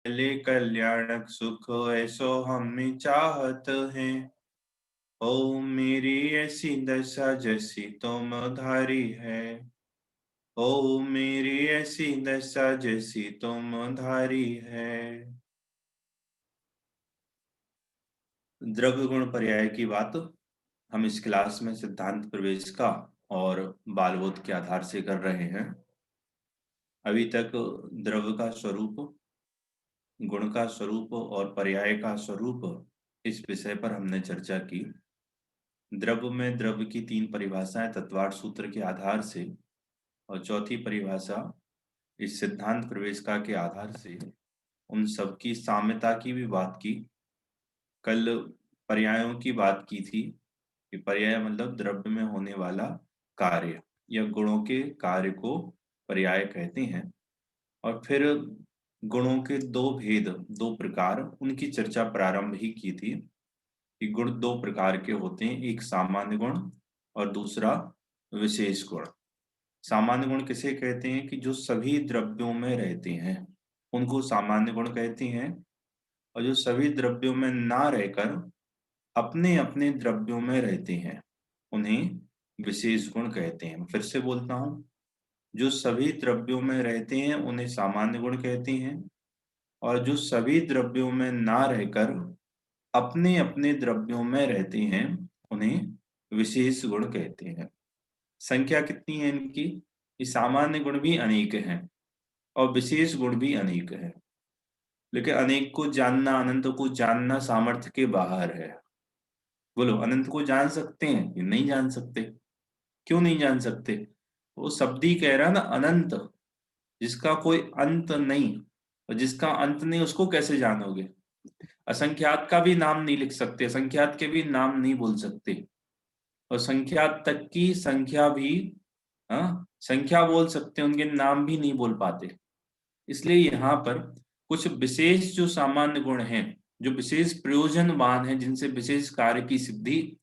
ले कल्याणक सुख ऐसो हमें चाहत है। ओ मेरी ऐसी दशा जैसी तुम धारी है। ओ मेरी ऐसी दशा जैसी तुम धारी है। द्रव्य गुण पर्याय की बात हम इस क्लास में सिद्धांत प्रवेश का और बालबोध के आधार से कर रहे हैं। अभी तक द्रव्य का स्वरूप, गुण का स्वरूप और पर्याय का स्वरूप इस विषय पर हमने चर्चा की। द्रव्य में द्रव्य की 3 परिभाषाएं तत्वार्थ सूत्र के आधार से और चौथी परिभाषा इस सिद्धांत प्रवेशिका के आधार से उन सब की साम्यता की भी बात की। कल पर्यायों की बात की थी कि पर्याय मतलब द्रव्य में होने वाला कार्य या गुणों के कार्य को पर्याय कहते हैं। और फिर गुणों के 2 भेद, 2 प्रकार, उनकी चर्चा प्रारंभ ही की थी कि गुण 2 प्रकार के होते हैं, एक सामान्य गुण और दूसरा विशेष गुण। सामान्य गुण किसे कहते हैं कि जो सभी द्रव्यों में रहते हैं उनको सामान्य गुण कहते हैं, और जो सभी द्रव्यों में ना रहकर अपने अपने द्रव्यों में रहते हैं उन्हें विशेष गुण कहते हैं। फिर से बोलता हूं, जो सभी द्रव्यों में रहते हैं उन्हें सामान्य गुण कहते हैं, और जो सभी द्रव्यों में ना रहकर अपने अपने द्रव्यों में रहते हैं उन्हें विशेष गुण कहते हैं। संख्या कितनी है इनकी? ये सामान्य गुण भी अनेक हैं और विशेष गुण भी अनेक है। लेकिन अनेक को जानना, अनंत को जानना सामर्थ्य के बाहर है। बोलो, अनंत को जान सकते हैं? ये नहीं जान सकते। क्यों नहीं जान सकते? वो शब्द ही कह रहा है ना, अनंत, जिसका कोई अंत नहीं। और जिसका अंत नहीं उसको कैसे जानोगे? असंख्यात का भी नाम नहीं लिख सकते, असंख्यात के भी नाम नहीं बोल सकते, और संख्यात तक की संख्या भी, हाँ, संख्या बोल सकते हैं, उनके नाम भी नहीं बोल पाते। इसलिए यहाँ पर कुछ विशेष जो सामान्य गुण हैं, जो विशेष प्रयोजनवान है, जिनसे विशेष कार्य की सिद्धि,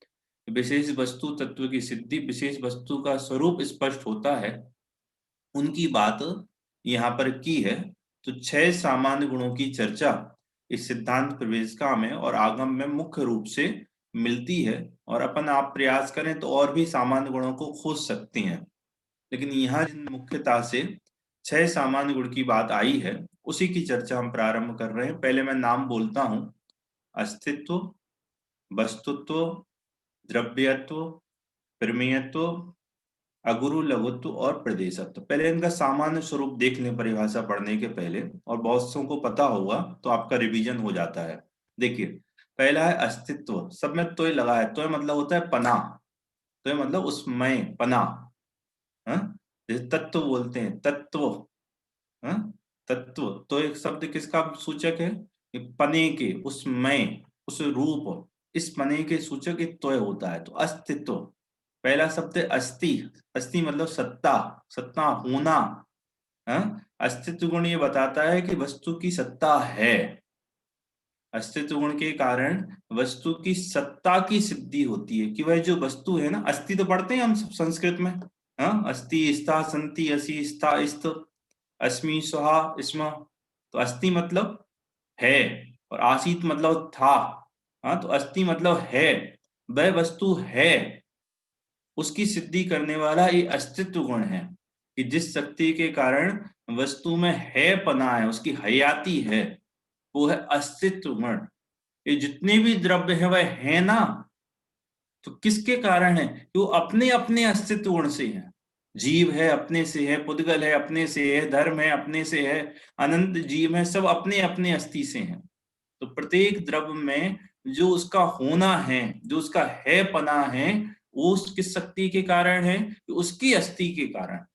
विशेष वस्तु तत्व की सिद्धि, विशेष वस्तु का स्वरूप स्पष्ट होता है, उनकी बात यहाँ पर की है। तो 6 सामान्य गुणों की चर्चा इस सिद्धांत प्रवेशिका में और आगम में मुख्य रूप से मिलती है, और अपन आप प्रयास करें तो और भी सामान्य गुणों को खोज सकते हैं। लेकिन यहाँ जिन मुख्यता से 6 सामान्य गुण की बात आई है उसी की चर्चा हम प्रारंभ कर रहे हैं। पहले मैं नाम बोलता हूं: अस्तित्व, वस्तुत्व, द्रव्यत्व, प्रमेयत्व, अगुरु लघुत्व और प्रदेशत्व। पहले इनका सामान्य स्वरूप देख लें परिभाषा पढ़ने के पहले, और बहुत सौ को पता होगा तो आपका रिवीजन हो जाता है। देखिए, पहला है अस्तित्व। सब में तो लगा है, तो मतलब होता है पना, तो मतलब उसमें पना, हाँ? जैसे तत्व बोलते हैं, तत्व, हाँ? तत्व तो एक शब्द किसका सूचक है? पने के, उसमें, उस रूप, इस पने के सूचक एक तोय होता है। तो अस्तित्व, पहला शब्द है अस्थि। अस्थि मतलब सत्ता, सत्ता होना, हाँ? अस्तित्व गुण ये बताता है कि वस्तु की सत्ता है। अस्तित्व गुण के कारण वस्तु की सत्ता की सिद्धि होती है कि वह जो वस्तु है ना, अस्थि तो पढ़ते हैं हम सब संस्कृत में, हाँ? अस्ति स्था संति असि स्था स्त अस्मि स्वहा स्म। तो अस्थि मतलब है, और आसीत मतलब था, हाँ? तो अस्थि मतलब है, वह वस्तु है, उसकी सिद्धि करने वाला ये अस्तित्व गुण है कि जिस शक्ति के कारण वस्तु में है पना है, उसकी हयाती है, वो है अस्तित्व गुण। ये जितने भी द्रव्य है वह है ना, तो किसके कारण है? कि वो अपने अपने अस्तित्व गुण से है। जीव है अपने से है, पुद्गल है अपने से है, धर्म है अपने से है, अनंत जीव है, सब अपने अपने अस्थि से हैं। तो प्रत्येक द्रव्य में जो उसका होना है, जो उसका है पना है, वो उस किस शक्ति के कारण है? कि उसकी अस्थि के कारण।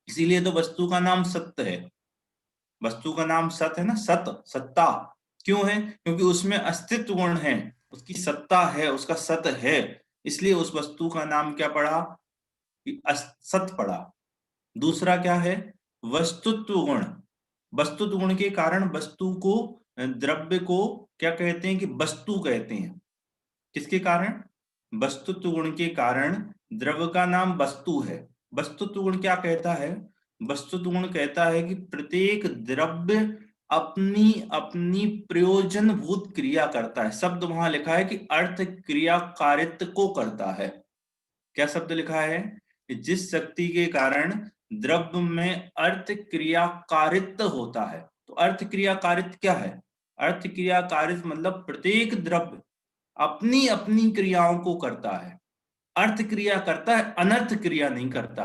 इसीलिए तो वस्तु का नाम सत्य है। वस्तु का नाम सत है ना, सत, सत्ता। क्यों है? क्योंकि उसमें अस्तित्व गुण है, उसकी सत्ता है, उसका सत है। इसलिए उस वस्तु का नाम क्या पड़ा? कि सत पड़ा। दूसरा क्या है? वस्तुत्व गुण। वस्तुत्व गुण के कारण वस्तु को, द्रव्य को क्या कहते हैं? कि वस्तु कहते हैं। किसके कारण? वस्तुत्व गुण के कारण द्रव्य का नाम वस्तु है। वस्तुत्व गुण क्या कहता है? वस्तुत्व गुण कहता है कि प्रत्येक द्रव्य अपनी अपनी प्रयोजनभूत क्रिया करता है। शब्द वहां लिखा है कि अर्थ क्रिया कारित्व को करता है। क्या शब्द लिखा है कि जिस शक्ति के कारण द्रव्य में अर्थ क्रिया कारित्व होता है। तो अर्थ क्रिया कारित्व क्या है? अर्थ क्रिया कारित्व मतलब प्रत्येक द्रव्य अपनी अपनी क्रियाओं को करता है। अर्थ क्रिया करता है, अनर्थ क्रिया नहीं करता।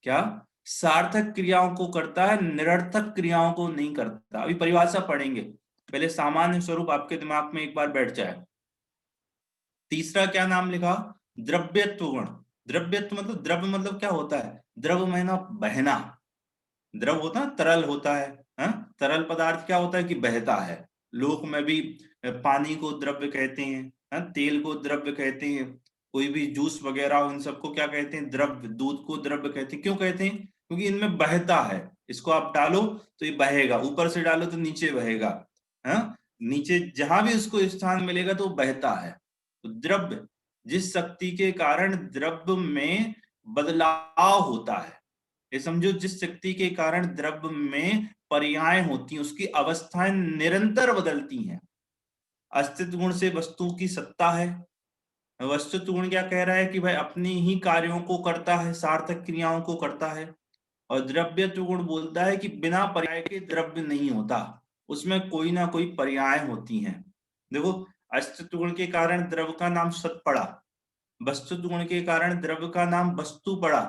क्या? सार्थक क्रियाओं को करता है, निरर्थक क्रियाओं को नहीं करता। अभी परिभाषा पढ़ेंगे, पहले सामान्य स्वरूप आपके दिमाग में एक बार बैठ जाए। तीसरा क्या नाम लिखा? द्रव्यत्व गुण। द्रव्यत्व मतलब द्रव्य मतलब क्या होता है? द्रव महीना बहना। द्रव होता है तरल होता है, तरल पदार्थ क्या होता है कि बहता है। लोक में भी पानी को द्रव्य कहते हैं, तेल को द्रव्य कहते हैं। कोई भी जूस वगैरह उन सबको क्या कहते हैं? द्रव्य। दूध को द्रव्य कहते हैं। क्यों कहते हैं? क्योंकि इनमें बहता है। इसको आप डालो तो ये बहेगा, ऊपर से डालो तो नीचे बहेगा। नीचे जहां भी उसको स्थान मिलेगा तो बहता है। तो द्रव्य, जिस शक्ति के कारण द्रव्य में बदलाव होता है। ये समझो, जिस शक्ति के कारण द्रव्य में पर्याय होती हैं, उसकी अवस्थाएं निरंतर बदलती हैं। अस्तित्व गुण से वस्तु की सत्ता है। वस्तुत्व गुण क्या कह रहा है कि भाई अपनी ही कार्यों को करता है, सार्थक क्रियाओं को करता है। और द्रव्यत्व गुण बोलता है कि बिना पर्याय के द्रव्य नहीं होता, उसमें कोई ना कोई पर्याय होती हैं। देखो, अस्तित्व गुण के कारण द्रव्य का नाम सत पड़ा, वस्तुत्व गुण के कारण द्रव्य का नाम वस्तु पड़ा,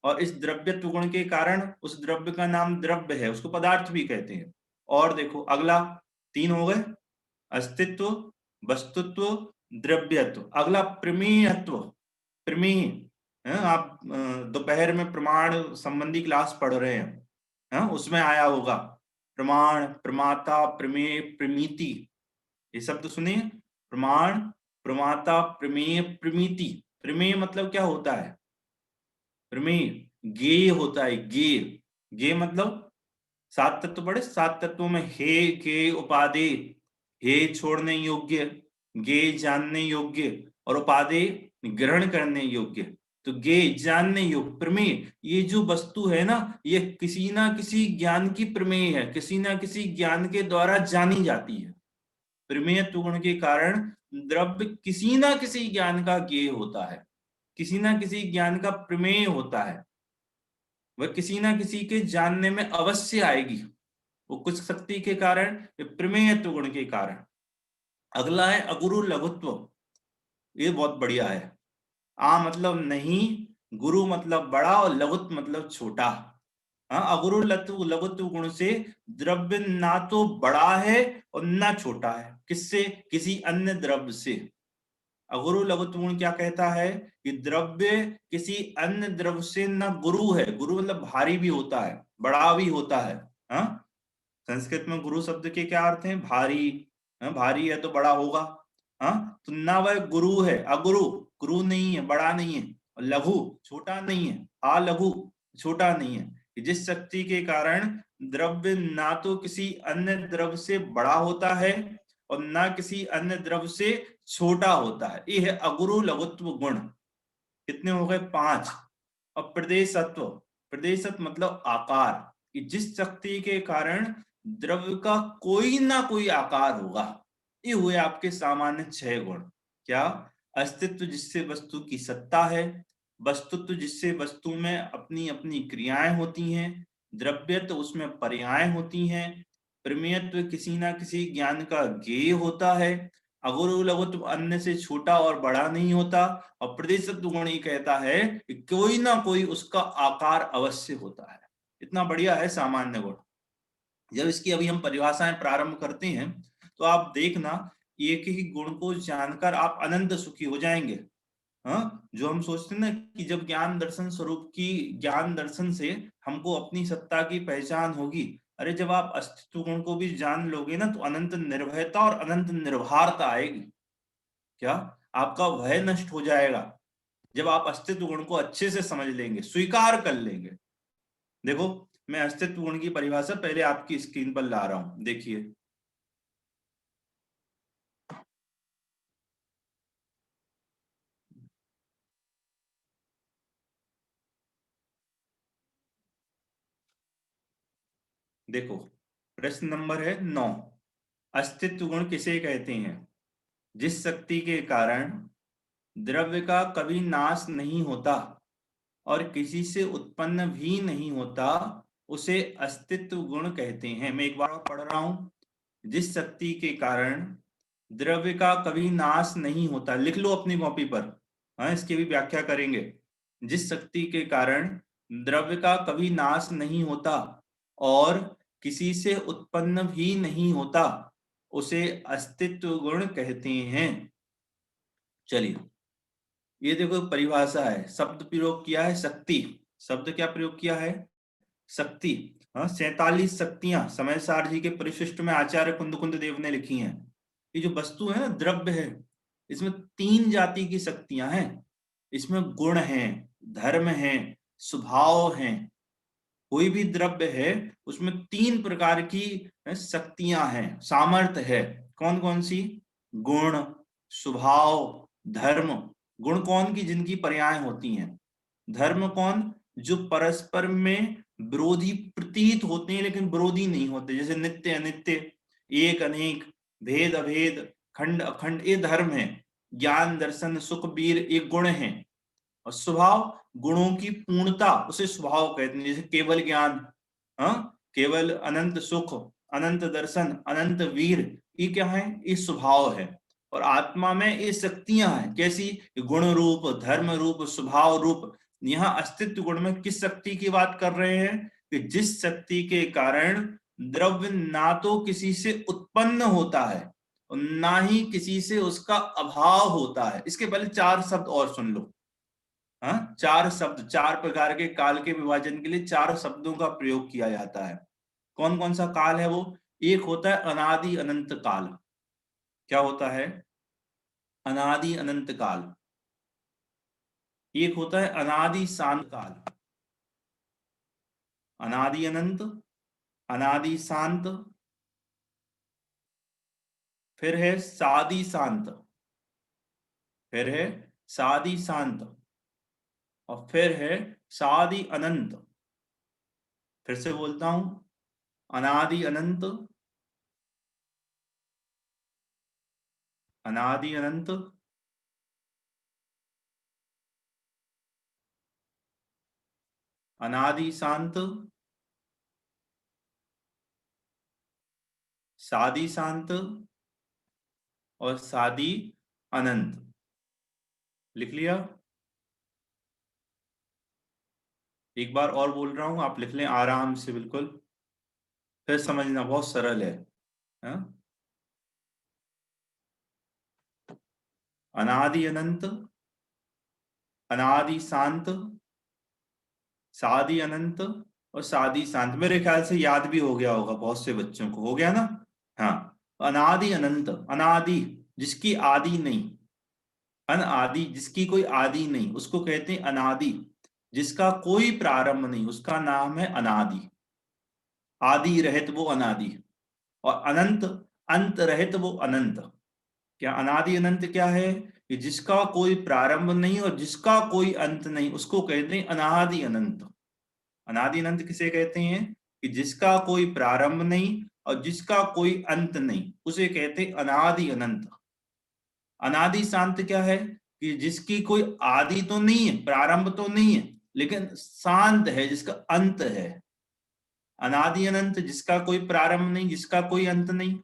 और इस द्रव्यत्व गुण के कारण उस द्रव्य का नाम द्रव्य है, उसको पदार्थ भी कहते हैं। और देखो अगला, तीन हो गए, अस्तित्व, वस्तुत्व, द्रव्यत्व। अगला प्रमेयत्व। प्रमेय, आप दोपहर में प्रमाण संबंधी क्लास पढ़ रहे हैं, उसमें आया होगा प्रमाण, प्रमाता, प्रमेय, प्रमिति। ये शब्द सुनिए, प्रमाण, प्रमाता, प्रमेय, प्रमिति। प्रमेय मतलब क्या होता है? प्रमेय गेय होता है। गेय, गेय मतलब सात तत्व पढ़े, सात तत्वों में हे के उपादेय, हे छोड़ने योग्य, गे जानने योग्य, और उपादेय ग्रहण करने योग्य। तो गे जानने योग्य प्रमेय, ये जो वस्तु है ना, ये किसी ना किसी ज्ञान की प्रमेय है, किसी ना किसी ज्ञान के द्वारा जानी जाती है। प्रमेयत्व गुण के कारण द्रव्य किसी ना किसी ज्ञान का ज्ञेय होता है, किसी ना किसी ज्ञान का प्रमेय होता है, वह किसी ना किसी के जानने में अवश्य आएगी। वो कुछ शक्ति के कारण, प्रमेयत्व गुण के कारण। अगला है अगुरु लघुत्व। ये बहुत बढ़िया है। आ मतलब नहीं, गुरु मतलब बड़ा, और लघुत्व मतलब छोटा। अगुरु लघुत्व गुण से द्रव्य ना तो बड़ा है और ना छोटा है। किससे? किसी अन्य द्रव्य से। अगुरु लघुत्व गुण क्या कहता है कि द्रव्य किसी अन्य द्रव्य से न गुरु है। गुरु मतलब भारी भी होता है, बड़ा भी होता है। हाँ, संस्कृत में गुरु शब्द के क्या अर्थ हैं? भारी। भारी है तो बड़ा होगा। हाँ, तो ना वह गुरु है, अगुरु, गुरु नहीं है, बड़ा नहीं है। और लघु, छोटा नहीं है। लघु, छोटा नहीं है। जिस शक्ति के कारण द्रव्य ना तो किसी अन्य द्रव्य से बड़ा होता है और ना किसी अन्य द्रव्य से छोटा होता है, ये है अगुरु लघुत्व गुण। कितने हो गए? पांच। और प्रदेशत्व, प्रदेशत्व मतलब आकार, कि जिस शक्ति के कारण द्रव्य का कोई ना कोई आकार होगा। ये हुए आपके सामान्य छह गुण। क्या? अस्तित्व, जिससे वस्तु की सत्ता है। वस्तुत्व, जिससे वस्तु में अपनी अपनी क्रियाएं होती हैं। द्रव्यत्व, उसमें पर्याय होती हैं। प्रमेयत्व, किसी ना किसी ज्ञान का ज्ञेय होता है। अगुरु लघुत्व, अन्य से छोटा और बड़ा नहीं होता। और प्रतिशत गुण ही कहता है कि कोई ना कोई उसका आकार अवश्य होता है। इतना बढ़िया है सामान्य गुण। जब इसकी अभी हम परिभाषाएं प्रारंभ करते हैं तो आप देखना, एक ही गुण को जानकर आप अनंत सुखी हो जाएंगे। जो हम सोचते हैं ना कि जब ज्ञान दर्शन स्वरूप की, ज्ञान दर्शन से हमको अपनी सत्ता की पहचान होगी। अरे जब आप अस्तित्व गुण को भी जान लोगे ना, तो अनंत निर्भयता और अनंत निर्भरता आएगी। क्या? आपका भय नष्ट हो जाएगा जब आप अस्तित्व गुण को अच्छे से समझ लेंगे, स्वीकार कर लेंगे। देखो, मैं अस्तित्व गुण की परिभाषा पहले आपकी स्क्रीन पर ला रहा हूं, देखिए। देखो, प्रश्न नंबर है 9। अस्तित्व गुण किसे कहते हैं? जिस शक्ति के कारण द्रव्य का कभी नाश नहीं होता और किसी से उत्पन्न भी नहीं होता, उसे अस्तित्व गुण कहते हैं। मैं एक बार पढ़ रहा हूं। जिस शक्ति के कारण द्रव्य का कभी नाश नहीं होता, लिख लो अपनी कॉपी पर। हाँ, इसकी भी व्याख्या करेंगे। जिस शक्ति के कारण द्रव्य का कभी नाश नहीं होता और किसी से उत्पन्न भी नहीं होता, उसे अस्तित्व गुण कहते हैं। चलिए, ये देखो परिभाषा है, शब्द प्रयोग किया है शक्ति। शब्द क्या प्रयोग किया है? शक्ति। हाँ, 47 शक्तियां समय सार जी के परिशिष्ट में आचार्य कुंद देव ने लिखी हैं। ये जो वस्तु है ना, द्रव्य है, इसमें 3 जाति की शक्तियां हैं। इसमें गुण हैं, धर्म है, स्वभाव है। कोई भी द्रव्य है उसमें 3 प्रकार की शक्तियां हैं, सामर्थ्य है। कौन कौन सी? गुण, स्वभाव, धर्म। गुण कौन की? जिनकी पर्याय होती हैं। धर्म कौन? जो परस्पर में विरोधी प्रतीत होते हैं लेकिन विरोधी नहीं होते, जैसे नित्य अनित्य, एक अनेक, भेद अभेद, खंड अखंड, ये धर्म है। ज्ञान दर्शन सुख वीर, ये गुण है। और स्वभाव, गुणों की पूर्णता, उसे स्वभाव कहते हैं। जैसे केवल ज्ञान, हाँ, केवल अनंत सुख, अनंत दर्शन, अनंत वीर, ये क्या है? ये स्वभाव है। और आत्मा में ये शक्तियां हैं। कैसी? गुण रूप, धर्म रूप, स्वभाव रूप। यहाँ अस्तित्व गुण में किस शक्ति की बात कर रहे हैं? कि जिस शक्ति के कारण द्रव्य ना तो किसी से उत्पन्न होता है और ना ही किसी से उसका अभाव होता है। इसके पहले 4 शब्द और सुन लो। हाँ, 4 शब्द, 4 प्रकार के काल के विभाजन के लिए 4 शब्दों का प्रयोग किया जाता है। कौन कौन सा काल है वो? एक होता है अनादि अनंत काल। क्या होता है? अनादि अनंत काल। एक होता है अनादि शांत काल। अनादि अनंत, अनादि शांत, फिर है सादि शांत, फिर है सादि शांत, और फिर है सादि अनंत। फिर से बोलता हूं, अनादि अनंत, अनादि अनंत, अनादि शांत, सादि शांत और सादि अनंत। लिख लिया? एक बार और बोल रहा हूं, आप लिख लें आराम से, बिल्कुल। फिर समझना, बहुत सरल है। हाँ? अनादि अनंत, अनादि शांत, सादि अनंत और सादि शांत। मेरे ख्याल से याद भी हो गया होगा बहुत से बच्चों को, हो गया ना? हाँ। अनादि अनंत, अनादि जिसकी आदि नहीं, अनादि जिसकी कोई आदि नहीं, उसको कहते हैं अनादि। जिसका कोई प्रारंभ नहीं, उसका नाम है अनादि। आदि रहित वो अनादि। और अनंत, अंत रहित वो अनंत। क्या अनादि अनंत क्या है? कि जिसका कोई प्रारंभ नहीं और जिसका कोई अंत नहीं, उसको कहते हैं अनादि अनंत। अनादि अनंत किसे कहते हैं? कि जिसका कोई प्रारंभ नहीं और जिसका कोई अंत नहीं, उसे कहते हैं अनादि अनंत। अनादि शांत क्या है? कि जिसकी कोई आदि तो नहीं है, प्रारंभ तो नहीं है, लेकिन शांत है, जिसका अंत है। अनादि अनंत जिसका कोई प्रारंभ नहीं, जिसका कोई अंत नहीं।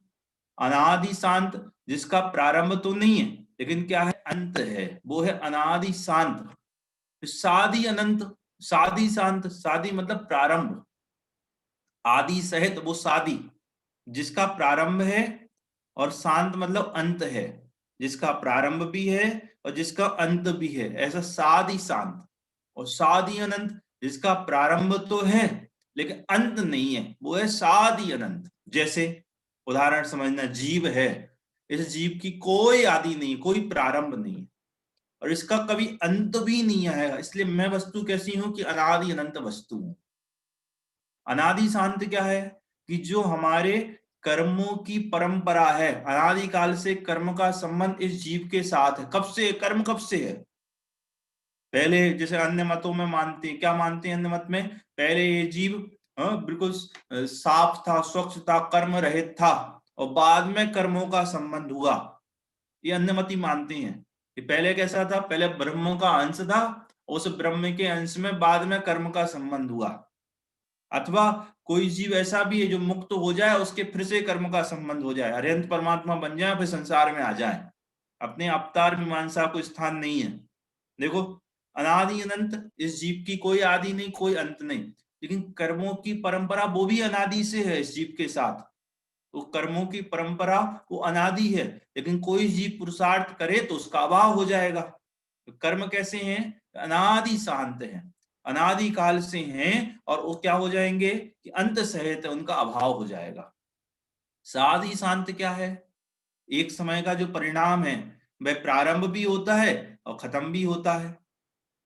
अनादि शांत जिसका प्रारंभ तो नहीं है लेकिन क्या है? अंत है, वो है अनादि शांत। सादि अनंत, सादि शांत, सादि मतलब प्रारंभ, आदि सहित वो सादि, जिसका प्रारंभ है और शांत मतलब अंत है, जिसका प्रारंभ भी है और जिसका अंत भी है, ऐसा सादि शांत। और सादि अनंत जिसका प्रारंभ तो है लेकिन अंत नहीं है, वो है सादि अनंत। जैसे उदाहरण समझना, जीव है, इस जीव की कोई आदि नहीं, कोई प्रारंभ नहीं, और इसका कभी अंत भी नहीं आएगा, इसलिए मैं वस्तु कैसी हूं? कि अनादि अनंत वस्तु हूं। अनादि शांत क्या है? कि जो हमारे कर्मों की परंपरा है, अनादि काल से कर्म का संबंध इस जीव के साथ है। कब से कर्म, कब से है? पहले जैसे अन्य मतों में मानते हैं, क्या मानते हैं अन्य मत में? पहले ये जीव हाँ बिल्कुल साफ था, स्वच्छ था, कर्म रहित था, और बाद में कर्मों का संबंध हुआ, ये अन्यमति मानते हैं कि पहले कैसा था, पहले ब्रह्म का अंश था, उस ब्रह्म के अंश में बाद में कर्म का संबंध हुआ। अथवा कोई जीव ऐसा भी है जो मुक्त हो जाए, उसके फिर से कर्म का संबंध हो जाए, अरिहंत परमात्मा बन जाए, फिर संसार में आ जाए, अपने अवतार मीमांसा को स्थान नहीं है। देखो, अनादि अनंत, इस जीव की कोई आदि नहीं, कोई अंत नहीं, लेकिन कर्मों की परंपरा वो भी अनादि से है इस जीव के साथ। तो कर्मों की परंपरा वो अनादि है, लेकिन कोई जीव पुरुषार्थ करे तो उसका अभाव हो जाएगा। तो कर्म कैसे हैं, अनादि शांत हैं, अनादि काल से हैं, और वो क्या हो जाएंगे कि अंत सहित उनका अभाव हो जाएगा। सादि शांत क्या है, एक समय का जो परिणाम है वह प्रारंभ भी होता है और खत्म भी होता है।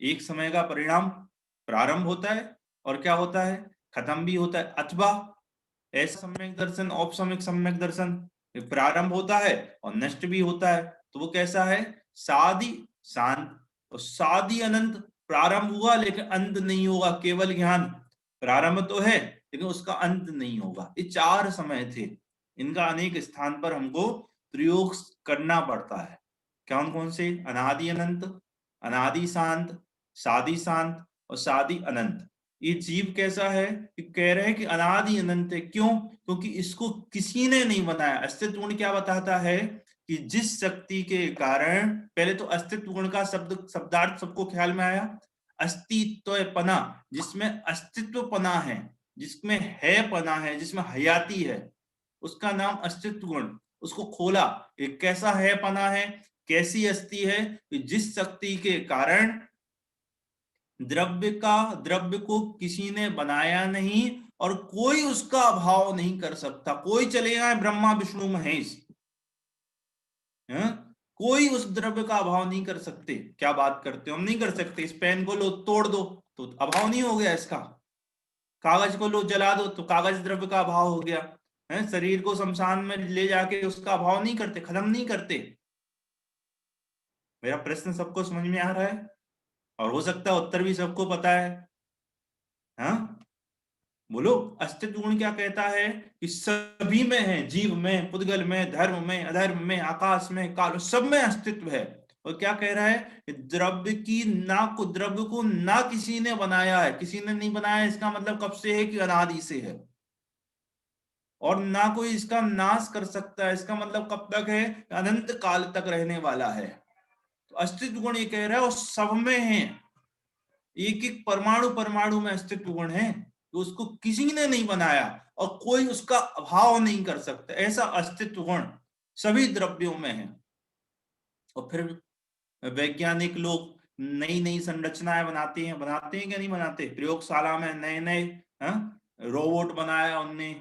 एक समय का परिणाम प्रारंभ होता है और क्या होता है, खत्म भी होता है। अथवा ऐसा सम्यक दर्शन, औपसम्यक सम्यक दर्शन, प्रारंभ होता है और नष्ट भी होता है। तो वो कैसा है, सादि शांत। और सादि अनंत, प्रारंभ हुआ लेकिन अंत नहीं होगा, केवल ज्ञान, प्रारंभ तो है लेकिन उसका अंत नहीं होगा। ये चार समय थे, इनका अनेक स्थान पर हमको प्रयोग करना पड़ता है। कौन कौन से, अनादि अनंत, अनादि शांत, सादि शांत और सादि अनंत। ये जीव कैसा है कि कह रहे हैं कि अनादि अनंत है, क्यों, क्योंकि इसको किसी ने नहीं बनाया। अस्तित्व गुण क्या बताता है कि जिस शक्ति के कारण, पहले तो अस्तित्व गुण का शब्दार्थ सबको ख्याल में आया, अस्तित्व पना, जिसमें अस्तित्व पना है, जिसमें है पना है, जिसमें हयाती है, उसका नाम अस्तित्व गुण। उसको खोला, एक कैसा है पना है, कैसी अस्थि है कि जिस शक्ति के कारण द्रव्य को किसी ने बनाया नहीं और कोई उसका अभाव नहीं कर सकता। कोई चले आए ब्रह्मा विष्णु महेश, है? कोई उस द्रव्य का अभाव नहीं कर सकते। क्या बात करते हो, हम नहीं कर सकते। इस पेन को लो तोड़ दो तो अभाव नहीं हो गया इसका, कागज को लो जला दो तो कागज द्रव्य का अभाव हो गया, है? शरीर को शमशान में ले जाके उसका अभाव नहीं करते, खत्म नहीं करते। मेरा प्रश्न सबको समझ में आ रहा है, और हो सकता है उत्तर भी सबको पता है। हाँ बोलो, अस्तित्व गुण क्या कहता है कि सभी में है, जीव में, पुद्गल में, धर्म में, अधर्म में, आकाश में, काल, सब में अस्तित्व है। और क्या कह रहा है कि द्रव्य को ना किसी ने बनाया है, किसी ने नहीं बनाया, इसका मतलब कब से है कि अनादि से है, और ना कोई इसका नाश कर सकता है, इसका मतलब कब तक है, अनंत काल तक रहने वाला है। तो अस्तित्व गुण ये कह रहा है और सब में है, एक एक परमाणु परमाणु में अस्तित्व गुण है, तो उसको किसी ने नहीं बनाया और कोई उसका अभाव नहीं कर सकता, ऐसा अस्तित्व गुण सभी द्रव्यों में है। और फिर वैज्ञानिक लोग नई नई संरचनाएं बनाते हैं क्या नहीं बनाते, प्रयोगशाला में नए नए रोबोट बनाया उनने,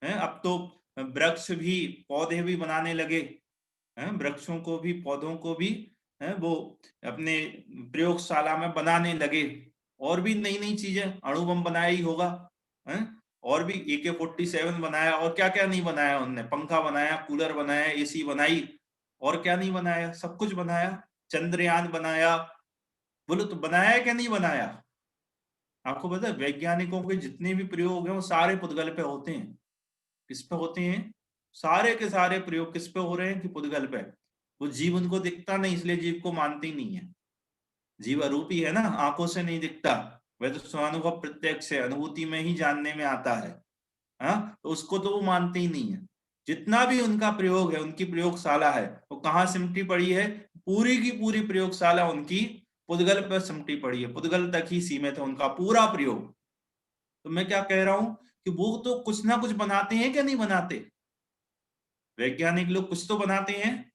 अब तो वृक्ष भी, पौधे भी बनाने लगे, वृक्षों को भी, पौधों को भी, वो अपने प्रयोगशाला में बनाने लगे। और भी नई नई चीजें, अणु बम बनाया ही होगा, है? और भी AK-47 बनाया, और क्या क्या नहीं बनाया उनने, पंखा बनाया, कूलर बनाया, AC बनाई, और क्या नहीं बनाया, सब कुछ बनाया, चंद्रयान बनाया। बोलो तो बनाया है क्या नहीं बनाया। आपको पता है वैज्ञानिकों के जितने भी प्रयोग हैं वो सारे पुद्गल पे होते हैं। किस पे होते हैं, सारे के सारे प्रयोग किस पे हो रहे हैं कि पुद्गल पे। वो जीव उनको दिखता नहीं, इसलिए जीव को मानते ही नहीं है। जीव अरूपी है ना, आंखों से नहीं दिखता, वह तो स्वानुभव प्रत्यक्ष है, अनुभूति में ही जानने में आता है। हाँ, तो उसको तो वो मानते ही नहीं है। जितना भी उनका प्रयोग है, उनकी प्रयोगशाला है, वो कहाँ सिमटी पड़ी है, पूरी की पूरी प्रयोगशाला उनकी पुद्गल पर सिमटी पड़ी है, पुद्गल तक ही सीमित है उनका पूरा प्रयोग। तो मैं क्या कह रहा हूं कि वो तो कुछ ना कुछ बनाते हैं क्या नहीं बनाते, वैज्ञानिक लोग कुछ तो बनाते हैं,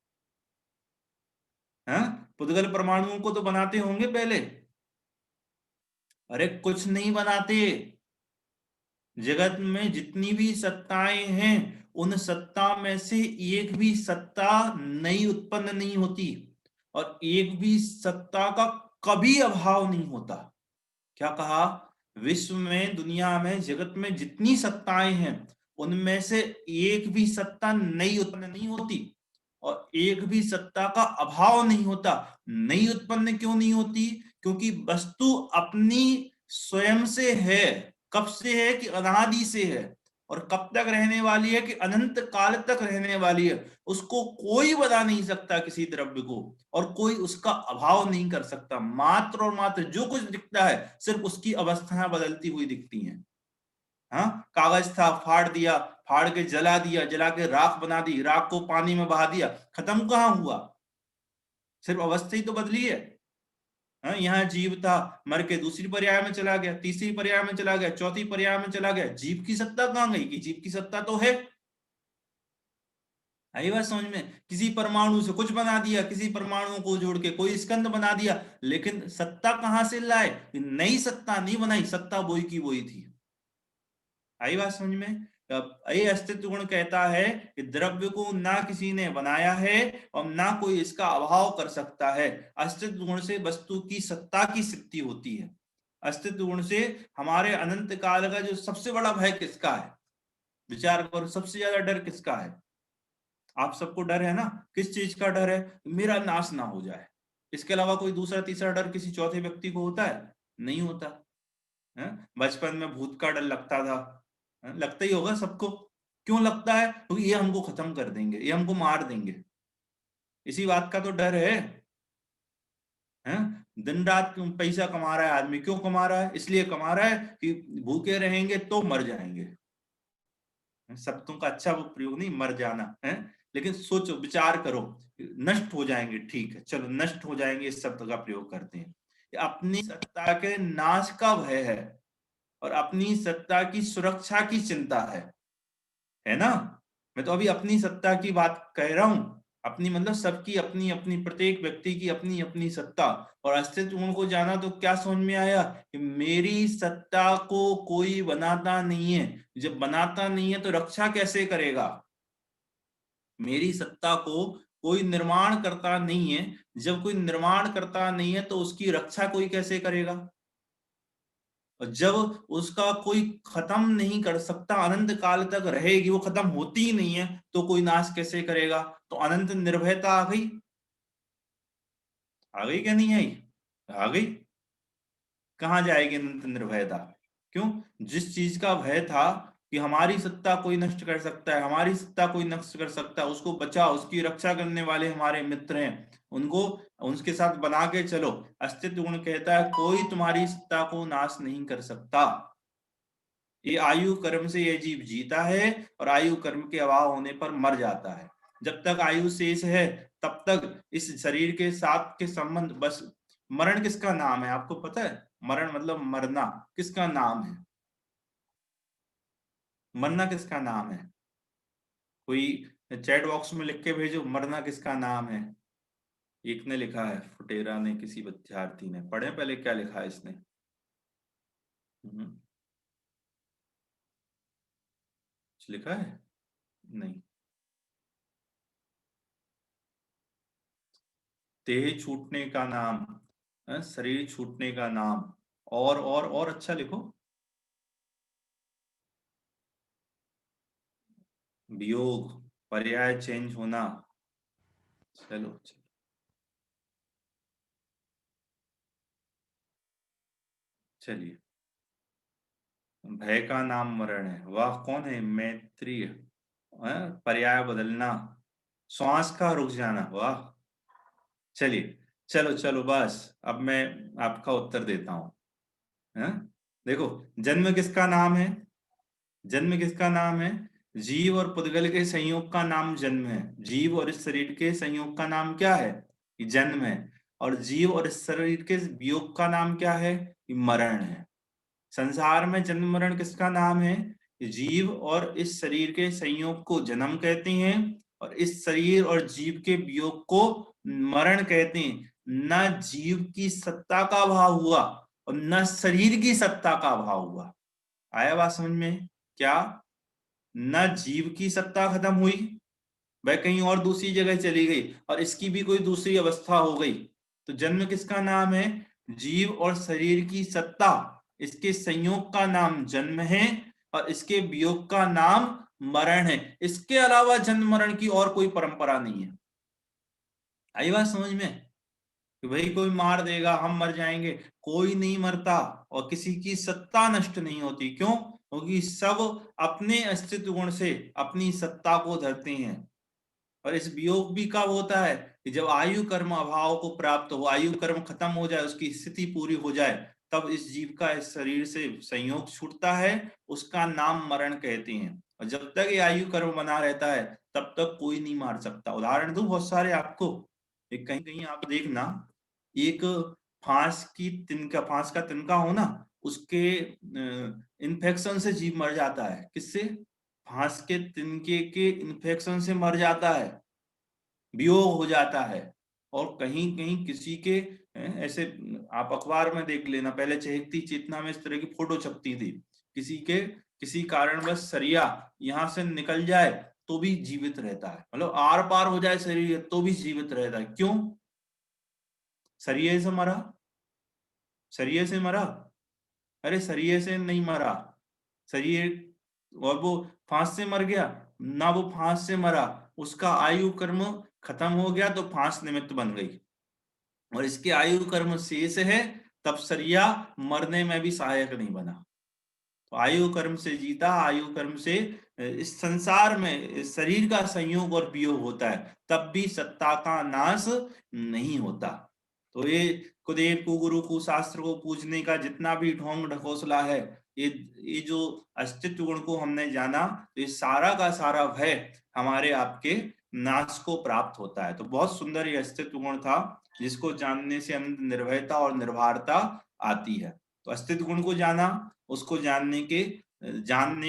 हाँ? पुद्गल परमाणुओं को तो बनाते होंगे पहले। अरे कुछ नहीं बनाते, जगत में जितनी भी सत्ताएं हैं उन सत्ता में से एक भी सत्ता नई उत्पन्न नहीं होती, और एक भी सत्ता का कभी अभाव नहीं होता। क्या कहा, विश्व में, दुनिया में, जगत में जितनी सत्ताएं हैं उनमें से एक भी सत्ता नई उत्पन्न नहीं होती, और एक भी सत्ता का अभाव नहीं होता। नई उत्पन्न क्यों नहीं होती, क्योंकि वस्तु अपनी स्वयं से है, कब से है कि अनादि से है, और कब तक रहने वाली है कि अनंत काल तक रहने वाली है। उसको कोई बता नहीं सकता किसी द्रव्य को, और कोई उसका अभाव नहीं कर सकता। मात्र और मात्र जो कुछ दिखता है सिर्फ उसकी अवस्थाएं बदलती हुई दिखती हैं। हाँ, कागज था, फाड़ दिया, फाड़ के जला दिया, जला के राख बना दी, राख को पानी में बहा दिया, खत्म कहाँ हुआ? सिर्फ अवस्था ही तो बदली है। हाँ, यहाँ जीव था, मर के दूसरी पर्याय में चला गया, तीसरी पर्याय में चला गया, चौथी पर्याय में चला गया। जीव की सत्ता कहाँ गई? कि जीव की सत्ता तो है। आई बात समझ में? किसी परमाणु से कुछ बना दिया, किसी परमाणु को जोड़ के कोई स्कंद बना दिया, लेकिन सत्ता कहां से लाए? नई सत्ता नहीं बनाई, सत्ता वही की वही थी। आई बात समझ में? ये अस्तित्व गुण कहता है कि द्रव्य को ना किसी ने बनाया है और ना कोई इसका अभाव कर सकता है। अस्तित्व गुण से वस्तु की सत्ता की सिद्धि होती है। अस्तित्व गुण से हमारे अनंत काल का जो सबसे बड़ा भय किसका है? विचार करो, सबसे ज्यादा डर किसका है? आप सबको डर है ना? किस चीज का डर है? मेरा नाश ना हो जाए। इसके अलावा कोई दूसरा तीसरा डर किसी चौथे व्यक्ति को होता है? नहीं होता है। बचपन में भूत का डर लगता था, लगता ही होगा सबको। क्यों लगता है? क्योंकि ये हमको खत्म कर देंगे, ये हमको मार देंगे, इसी बात का तो डर है। हैं? दिन रात पैसा कमा रहा है आदमी, क्यों कमा रहा है? इसलिए कमा रहा है कि भूखे रहेंगे तो मर जाएंगे। शब्दों का अच्छा वो प्रयोग नहीं, मर जाना है। लेकिन सोचो, विचार करो, नष्ट हो जाएंगे, ठीक है चलो नष्ट हो जाएंगे, इस शब्द का प्रयोग करते हैं। अपनी सत्ता के नाश का भय है और अपनी सत्ता की सुरक्षा की चिंता है ना? मैं तो अभी अपनी सत्ता की बात कह रहा हूं। अपनी मतलब सबकी अपनी अपनी, प्रत्येक व्यक्ति की अपनी अपनी सत्ता और अस्तित्व गुण को जाना तो क्या समझ में आया? कि मेरी सत्ता को कोई बनाता नहीं है। जब बनाता नहीं है तो रक्षा कैसे करेगा? मेरी सत्ता को कोई निर्माण करता नहीं है। जब कोई निर्माण करता नहीं है तो उसकी रक्षा कोई कैसे करेगा? और जब उसका कोई खत्म नहीं कर सकता, अनंत काल तक रहेगी, वो खत्म होती ही नहीं है, तो कोई नाश कैसे करेगा? तो अनंत निर्भयता आ गई। आ गई क्या नहीं आई? आ गई। कहाँ जाएगी अनंत निर्भयता? क्यों? जिस चीज का भय था कि हमारी सत्ता कोई नष्ट कर सकता है, हमारी सत्ता कोई नष्ट कर सकता है, उसको बचाओ, उसकी रक्षा करने वाले हमारे मित्र हैं, उनको उनके साथ बना के चलो। अस्तित्व गुण कहता है कोई तुम्हारी सत्ता को नाश नहीं कर सकता। ये आयु कर्म से ये जीव जीता है और आयु कर्म के अभाव होने पर मर जाता है। जब तक आयु शेष है तब तक इस शरीर के साथ के संबंध बस। मरण किसका नाम है आपको पता है? मरण मतलब मरना किसका नाम है? मरना किसका नाम है? कोई चैट बॉक्स में लिख के भेजो, मरना किसका नाम है? एक ने लिखा है, फुटेरा ने, किसी विद्यार्थी ने। पढ़े पहले क्या लिखा है इसने? कुछ लिखा है? नहीं। देह छूटने का नाम, शरीर छूटने का नाम, और अच्छा लिखो। वियोग, पर्याय चेंज होना। चलो चलो, चलिए। भय का नाम मरण है, वाह कौन है? मैत्रेय। पर्याय बदलना, श्वास का रुक जाना, वाह। चलिए, चलो चलो बस, अब मैं आपका उत्तर देता हूं। हैं? देखो, जन्म किसका नाम है? जन्म किसका नाम है? जीव और पुद्गल के संयोग का नाम जन्म है। जीव और इस शरीर के संयोग का नाम क्या है? ये जन्म है। और जीव और इस शरीर के वियोग का नाम क्या है? ये मरण है। संसार में जन्म मरण किसका नाम है? जीव और इस शरीर के संयोग को जन्म कहते हैं, और इस शरीर और जीव के वियोग को मरण कहते हैं। न जीव की सत्ता का अभाव हुआ और न शरीर की सत्ता का अभाव हुआ। आया बात समझ में? क्या? न जीव की सत्ता खत्म हुई, वह कहीं और दूसरी जगह चली गई, और इसकी भी कोई दूसरी अवस्था हो गई। तो जन्म किसका नाम है? जीव और शरीर की सत्ता, इसके संयोग का नाम जन्म है और इसके वियोग का नाम मरण है। इसके अलावा जन्म मरण की और कोई परंपरा नहीं है। आई बात समझ में? कि भाई कोई मार देगा, हम मर जाएंगे। कोई नहीं मरता और किसी की सत्ता नष्ट नहीं होती। क्यों? क्योंकि सब अपने अस्तित्व गुण से अपनी सत्ता को धरते हैं। और इस वियोग भी कब होता है? कि जब आयु कर्म अभाव को प्राप्त हो, आयु कर्म खत्म हो जाए, उसकी स्थिति पूरी हो जाए, तब इस जीव का इस शरीर से संयोग छूटता है। उसका नाम मरण कहते हैं। और जब तक ये आयु कर्म बना रहता है तब तक कोई नहीं मार सकता। उदाहरण दूं बहुत सारे आपको। एक कहीं कहीं आप देखना, एक फांस का तिनका हो ना, उसके इन्फेक्शन से जीव मर जाता है। किससे? फांस के तिनके के इन्फेक्शन से मर जाता है, वियोग हो जाता है। और कहीं कहीं किसी के ऐसे, आप अखबार में देख लेना, पहले चहेती चेतना में इस तरह की फोटो छपती थी। किसी के किसी कारणवश सरिया यहाँ से निकल जाए तो भी जीवित रहता है, मतलब आर पार हो जाए शरीर तो भी जीवित रहता है। क्यों? सरिये से मरा। सरिये से मरा? अरे सरिये से नहीं मरा। सरिये, और वो फांस से मर गया ना, वो फांस से मरा, उसका आयु कर्म खत्म हो गया तो फांस निमित्त बन गई। और इसके आयु कर्म शेष है, तब सरिया मरने में भी सहायक नहीं बना। तो आयु कर्म से जीता, आयु कर्म से इस संसार में इस शरीर का संयोग और वियोग होता है, तब भी सत्ता का नाश नहीं होता। तो ये कुदेव को, गुरु को, शास्त्र को पूजने का जितना भी ढोंग ढकोसला है, ये जो अस्तित्व गुण को हमने जाना, तो ये सारा का सारा भय हमारे आपके नाश को प्राप्त होता है। तो बहुत सुंदर ये अस्तित्व गुण था, जिसको जानने से अनंत निर्भयता और निर्भरता आती है। तो अस्तित्व गुण को जाना, उसको जानने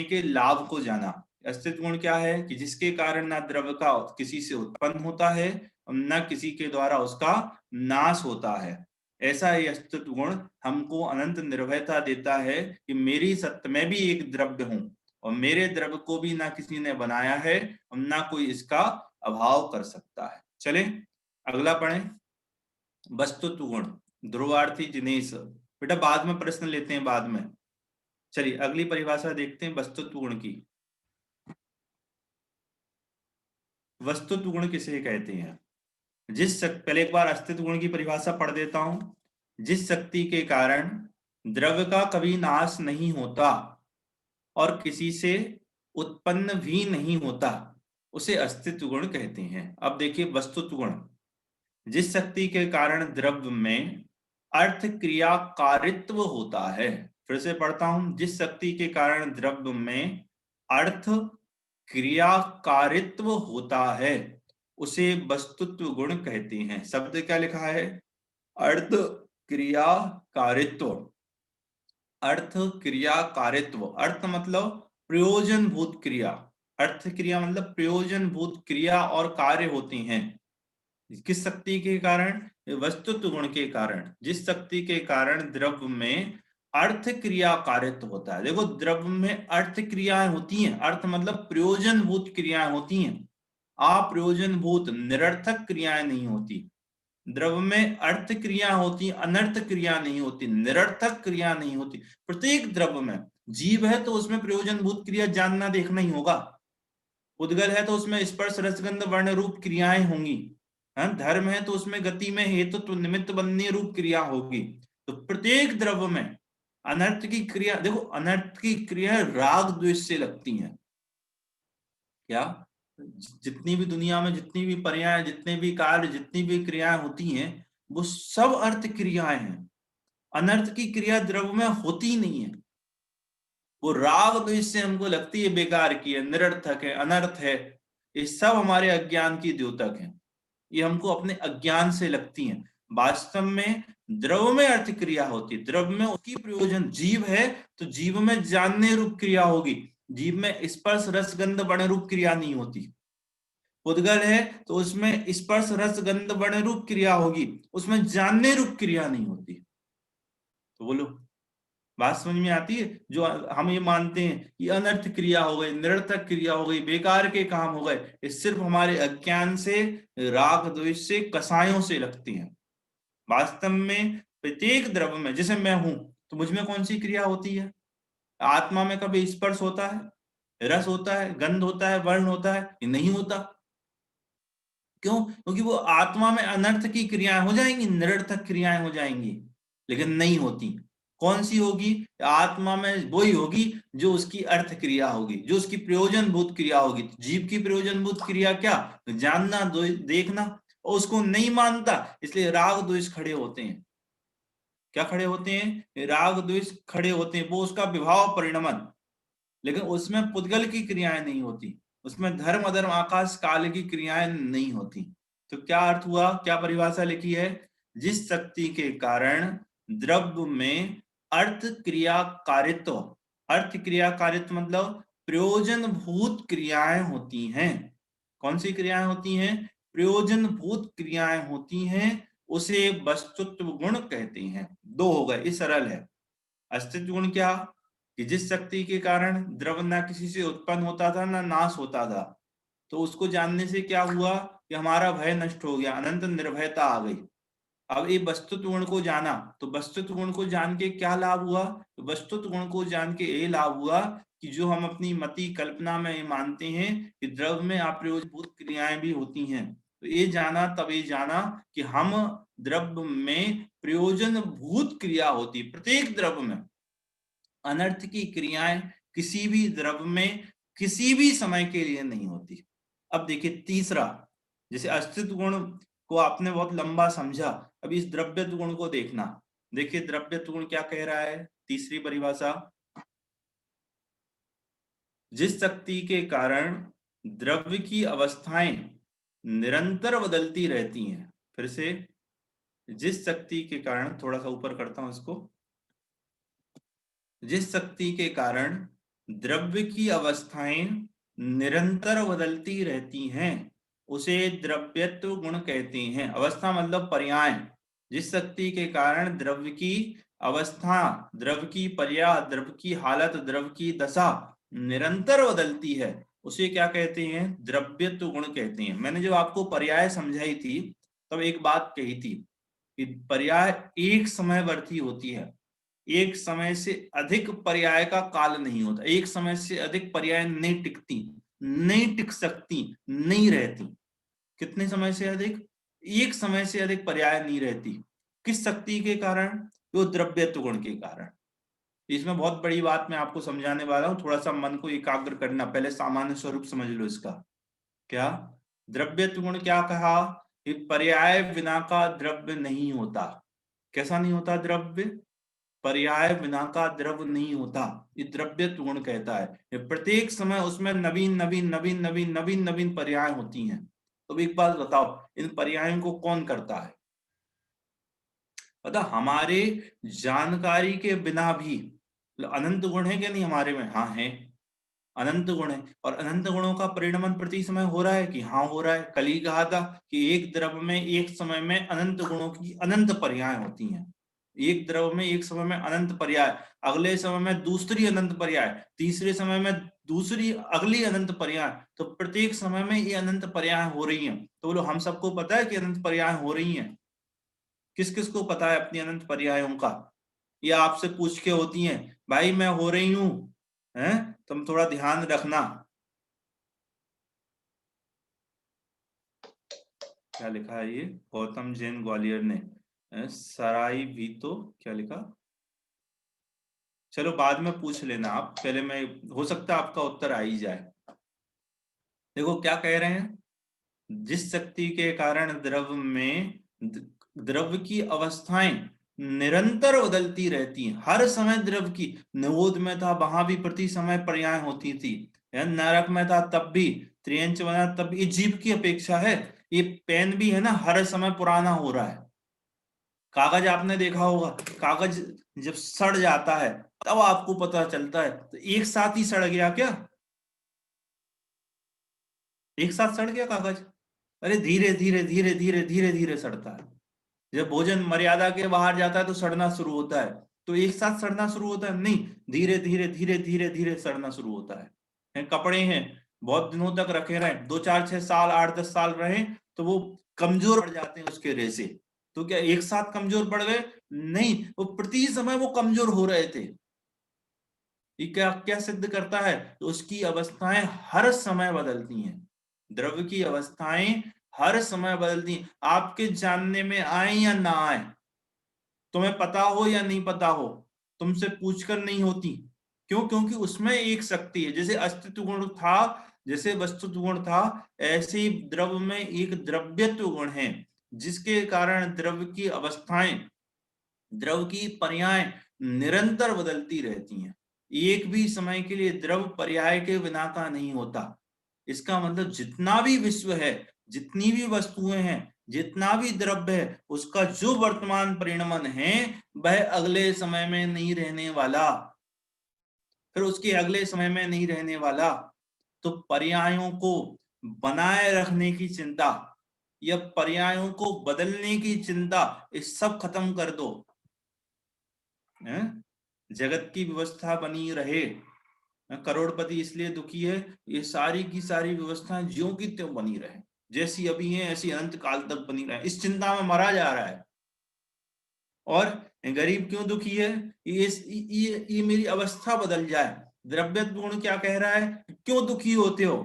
के लाभ को जाना। अस्तित्व गुण क्या है? कि जिसके कारण ना द्रव्य का किसी से उत्पन्न होता है, न किसी के द्वारा उसका नाश होता है। ऐसा ये अस्तित्व गुण हमको अनंत निर्भयता देता है कि मेरी सत्ता, मैं भी एक द्रव्य हूं और मेरे द्रव्य को भी ना किसी ने बनाया है और ना कोई इसका अभाव कर सकता है। चले अगला पढ़ें। वस्तुत्व गुण, ध्रुवार्थी जिनेश। बेटा बाद में प्रश्न लेते हैं, बाद में। चलिए अगली परिभाषा देखते हैं वस्तुत्व गुण की। वस्तुत्व गुण किसे कहते हैं? पहले एक बार अस्तित्व गुण की परिभाषा पढ़ देता हूं। जिस शक्ति के कारण द्रव्य का कभी नाश नहीं होता और किसी से उत्पन्न भी नहीं होता, उसे अस्तित्व गुण कहते हैं। अब देखिए वस्तुत्व गुण, जिस शक्ति के कारण द्रव्य में अर्थ क्रिया कारित्व होता है। फिर से पढ़ता हूं, जिस शक्ति के कारण द्रव्य में अर्थ क्रिया कारित्व होता है, उसे वस्तुत्व गुण कहते हैं। शब्द क्या लिखा है? अर्थ क्रिया कारित्व। अर्थ क्रिया कारित्व, अर्थ मतलब प्रयोजन भूत क्रिया, अर्थ क्रिया मतलब प्रयोजन भूत क्रिया और कार्य होती हैं। किस शक्ति के कारण? वस्तुत्व गुण के कारण। जिस शक्ति के कारण द्रव्य में अर्थ क्रिया कारित्व होता है। देखो द्रव्य में अर्थ क्रियाएं होती हैं, अर्थ मतलब प्रयोजन भूत क्रियाएं होती हैं, अप्रयोजन भूत निरर्थक क्रियाएं नहीं होती। द्रव्य में अर्थ क्रिया होती, अनर्थ क्रिया नहीं होती, निरर्थक क्रिया नहीं होती। प्रत्येक द्रव्य में, जीव है तो उसमें प्रयोजन भूत क्रिया जानना देखना ही होगा। उद्गल है तो उसमें स्पर्श रसगंध वर्ण रूप क्रियाएं होंगी। धर्म है तो उसमें गति में हेतु तो निमित्त बनने रूप क्रिया होगी। तो प्रत्येक द्रव्य में अनर्थ की क्रिया, देखो अनर्थ की क्रिया राग द्वेष से लगती हैं। क्या? जितनी भी दुनिया में जितनी भी पर्याय, जितने भी कार्य, जितनी भी क्रियाएं होती हैं, वो सब अर्थ क्रियाएं हैं। अनर्थ की क्रिया द्रव्य में होती नहीं है। वो राग द्वेष से हमको लगती है बेकार की है, निरर्थक है, अनर्थ है। ये सब हमारे अज्ञान की द्योतक है, ये हमको अपने अज्ञान से लगती हैं। वास्तव में द्रव्य में अर्थ क्रिया होती है, द्रव्य में उसकी प्रयोजन। जीव है तो जीव में जानने रूप क्रिया होगी, जीव में स्पर्श रस गंध वर्ण रूप क्रिया नहीं होती। उद्गल है तो उसमें स्पर्श रस गंध वर्ण रूप क्रिया होगी, उसमें जानने रूप क्रिया नहीं होती। तो बोलो बात समझ में आती है? जो हम ये मानते हैं कि अनर्थ क्रिया हो गई, निरर्थक क्रिया हो गई, बेकार के काम हो गए, ये सिर्फ हमारे अज्ञान से, राग द्वेष से, कसायों से लगती हैं। वास्तव में प्रत्येक द्रव्य में, जैसे मैं हूं तो मुझ में कौन सी क्रिया होती है? आत्मा में कभी स्पर्श होता है, रस होता है, गंध होता है, वर्ण होता है? ये नहीं होता। क्यों? क्योंकि वो आत्मा में अनर्थ की क्रियाएं हो जाएंगी, निरर्थक क्रियाएं हो जाएंगी, लेकिन नहीं होती। कौन सी होगी? आत्मा में वही होगी जो उसकी अर्थ क्रिया होगी, जो उसकी प्रयोजनभूत क्रिया होगी। जीव की प्रयोजनभूत क्रिया क्या? जानना, देखना। और उसको नहीं मानता, इसलिए राग द्वेष खड़े होते हैं। क्या खड़े होते हैं? राग द्वेष खड़े होते हैं। वो उसका विभाव परिणमन, लेकिन उसमें पुद्गल की क्रियाएं नहीं होती, उसमें धर्म अधर्म आकाश काल की क्रियाएं नहीं होती। तो क्या अर्थ हुआ? क्या परिभाषा लिखी है? जिस शक्ति के कारण द्रव्य में अर्थ क्रिया कारित्व, अर्थ क्रिया कारित्व मतलब प्रयोजन भूत क्रियाएं होती हैं। कौन सी क्रियाएं होती हैं? प्रयोजन भूत क्रियाएं होती हैं, उसे वस्तुत्व गुण कहते हैं। दो हो गए, ये सरल है। अस्तित्व गुण क्या? कि जिस शक्ति के कारण द्रव्य ना किसी से उत्पन्न होता था ना नाश होता था, तो उसको जानने से क्या हुआ कि हमारा भय नष्ट हो गया, अनंत निर्भयता आ गई। अब ये वस्तुत्व गुण को जाना, तो वस्तुत्व गुण को जान के क्या लाभ हुआ? तो वस्तुत्व गुण को जान के ये लाभ हुआ कि जो हम अपनी मति कल्पना में मानते हैं कि द्रव्य में अप्रयोजनभूत क्रियाएं भी होती हैं, तो ये जाना, तब ये जाना कि हम द्रव्य में प्रयोजन भूत क्रिया होती, प्रत्येक द्रव्य में अनर्थ की क्रियाएं किसी भी द्रव्य में किसी भी समय के लिए नहीं होती। अब देखिए तीसरा, जैसे अस्तित्व गुण को आपने बहुत लंबा समझा, अब इस द्रव्यत्व गुण को देखना। देखिए द्रव्यत्व गुण क्या कह रहा है, तीसरी परिभाषा। जिस शक्ति के कारण द्रव्य की अवस्थाएं निरंतर बदलती रहती हैं। फिर से, जिस शक्ति के कारण, थोड़ा सा ऊपर करता हूं इसको, जिस शक्ति के कारण द्रव्य की अवस्थाएं निरंतर बदलती रहती हैं, उसे द्रव्यत्व गुण कहते हैं। अवस्था मतलब पर्याय। जिस शक्ति के कारण द्रव्य की अवस्था, द्रव्य की पर्याय, द्रव्य की हालत, द्रव्य की दशा निरंतर बदलती है, उसे क्या कहते हैं? द्रव्यत्व गुण कहते हैं। मैंने जो आपको पर्याय समझाई थी, तब एक बात कही थी कि पर्याय एक समयवर्ती होती है, एक समय से अधिक पर्याय का काल नहीं होता, एक समय से अधिक पर्याय नहीं टिकती, नहीं टिक सकती, नहीं रहती। कितने समय से अधिक? एक समय से अधिक पर्याय नहीं रहती। किस शक्ति के कारण? वो द्रव्यत्व गुण के कारण। इसमें बहुत बड़ी बात मैं आपको समझाने वाला हूं, थोड़ा सा मन को एकाग्र करना, पहले सामान्य स्वरूप समझ लो इसका। क्या? द्रव्यत्व गुण क्या कहा? कि पर्याय बिना का द्रव्य नहीं होता। कैसा नहीं होता द्रव्य? पर्याय बिना का द्रव्य नहीं होता, ये द्रव्यत्व गुण कहता है। ये प्रत्येक समय उसमें नवीन नवीन नवीन नवीन नवीन नवीन पर्याय होती हैं। तो एक बात बताओ, इन पर्यायों को कौन करता है? पता, हमारे जानकारी के बिना भी अनंत गुण है क्या नहीं हमारे में? हाँ है, अनंत गुण है। और अनंत गुणों का परिणमन प्रति समय हो रहा है कि? हाँ हो रहा है। कल ही कहा था कि एक द्रव्य में एक समय में अनंत गुणों की अनंत पर्याय होती हैं। एक द्रव्य में एक समय में अनंत पर्याय, अगले समय में दूसरी अनंत पर्याय, तीसरे समय में दूसरी अगली अनंत पर्याय। तो प्रत्येक समय में ये अनंत पर्याय हो रही हैं। तो बोलो, हम सबको पता है कि अनंत पर्याय हो रही हैं? किस किस को पता है अपनी अनंत पर्यायों का? ये आपसे पूछ के होती हैं, भाई मैं हो रही हूं, हैं, तुम थोड़ा ध्यान रखना। क्या लिखा है ये? गौतम जैन ग्वालियर ने सराई भी तो क्या लिखा? चलो बाद में पूछ लेना आप, पहले मैं, हो सकता है आपका उत्तर आ ही जाए। देखो क्या कह रहे हैं, जिस शक्ति के कारण द्रव्य में द्रव्य की अवस्थाएं निरंतर बदलती रहती हैं, हर समय द्रव्य की, नवोद में था वहां भी प्रति समय पर्याय होती थी, नरक में था तब भी, त्रियंच बना तब भी। ये जीव की अपेक्षा है। ये पेन भी है ना, हर समय पुराना हो रहा है। कागज आपने देखा होगा, कागज जब सड़ जाता है तब आपको पता चलता है, तो एक साथ ही सड़ गया क्या? एक साथ सड़ गया कागज? अरे धीरे धीरे धीरे धीरे धीरे धीरे सड़ता है। जब भोजन मर्यादा के बाहर जाता है तो सड़ना शुरू होता है। तो एक साथ सड़ना शुरू होता है? नहीं, धीरे धीरे धीरे धीरे धीरे सड़ना शुरू होता है। कपड़े हैं, बहुत दिनों तक रखे रहे, 2 4 6 साल 8 10 साल रहे, तो वो कमजोर पड़ जाते हैं उसके रेसे। तो क्या एक साथ कमजोर पड़ गए? नहीं, वो प्रति समय वो कमजोर हो रहे थे। ये क्या क्या सिद्ध करता है? तो उसकी अवस्थाएं हर समय बदलती हैं। द्रव्य की अवस्थाएं हर समय बदलती हैं, आपके जानने में आए या ना आए, तुम्हें पता हो या नहीं पता हो, तुमसे पूछकर नहीं होती। क्यों? क्योंकि उसमें एक शक्ति है। जैसे अस्तित्व गुण था, जैसे वस्तुत्व गुण था, ऐसे ही द्रव में एक द्रव्यत्व गुण है, जिसके कारण द्रव की अवस्थाएं, द्रव की पर्याय निरंतर बदलती रहती हैं। एक भी समय के लिए द्रव पर्याय के बिना का नहीं होता। इसका मतलब जितना भी विश्व है, जितनी भी वस्तुएं हैं, जितना भी द्रव्य है, उसका जो वर्तमान परिणमन है वह अगले समय में नहीं रहने वाला, फिर उसके अगले समय में नहीं रहने वाला। तो पर्यायों को बनाए रखने की चिंता या पर्यायों को बदलने की चिंता, इस सब खत्म कर दो। जगत की व्यवस्था बनी रहे। करोड़पति इसलिए दुखी है, ये सारी की सारी व्यवस्थाएं ज्यों की त्यों बनी रहे, जैसी अभी है ऐसी अनंत काल तक बनी रहे, इस चिंता में मरा जा रहा है। और गरीब क्यों दुखी है? ये मेरी अवस्था बदल जाए। द्रव्य गुण क्या कह रहा है? क्यों दुखी होते हो?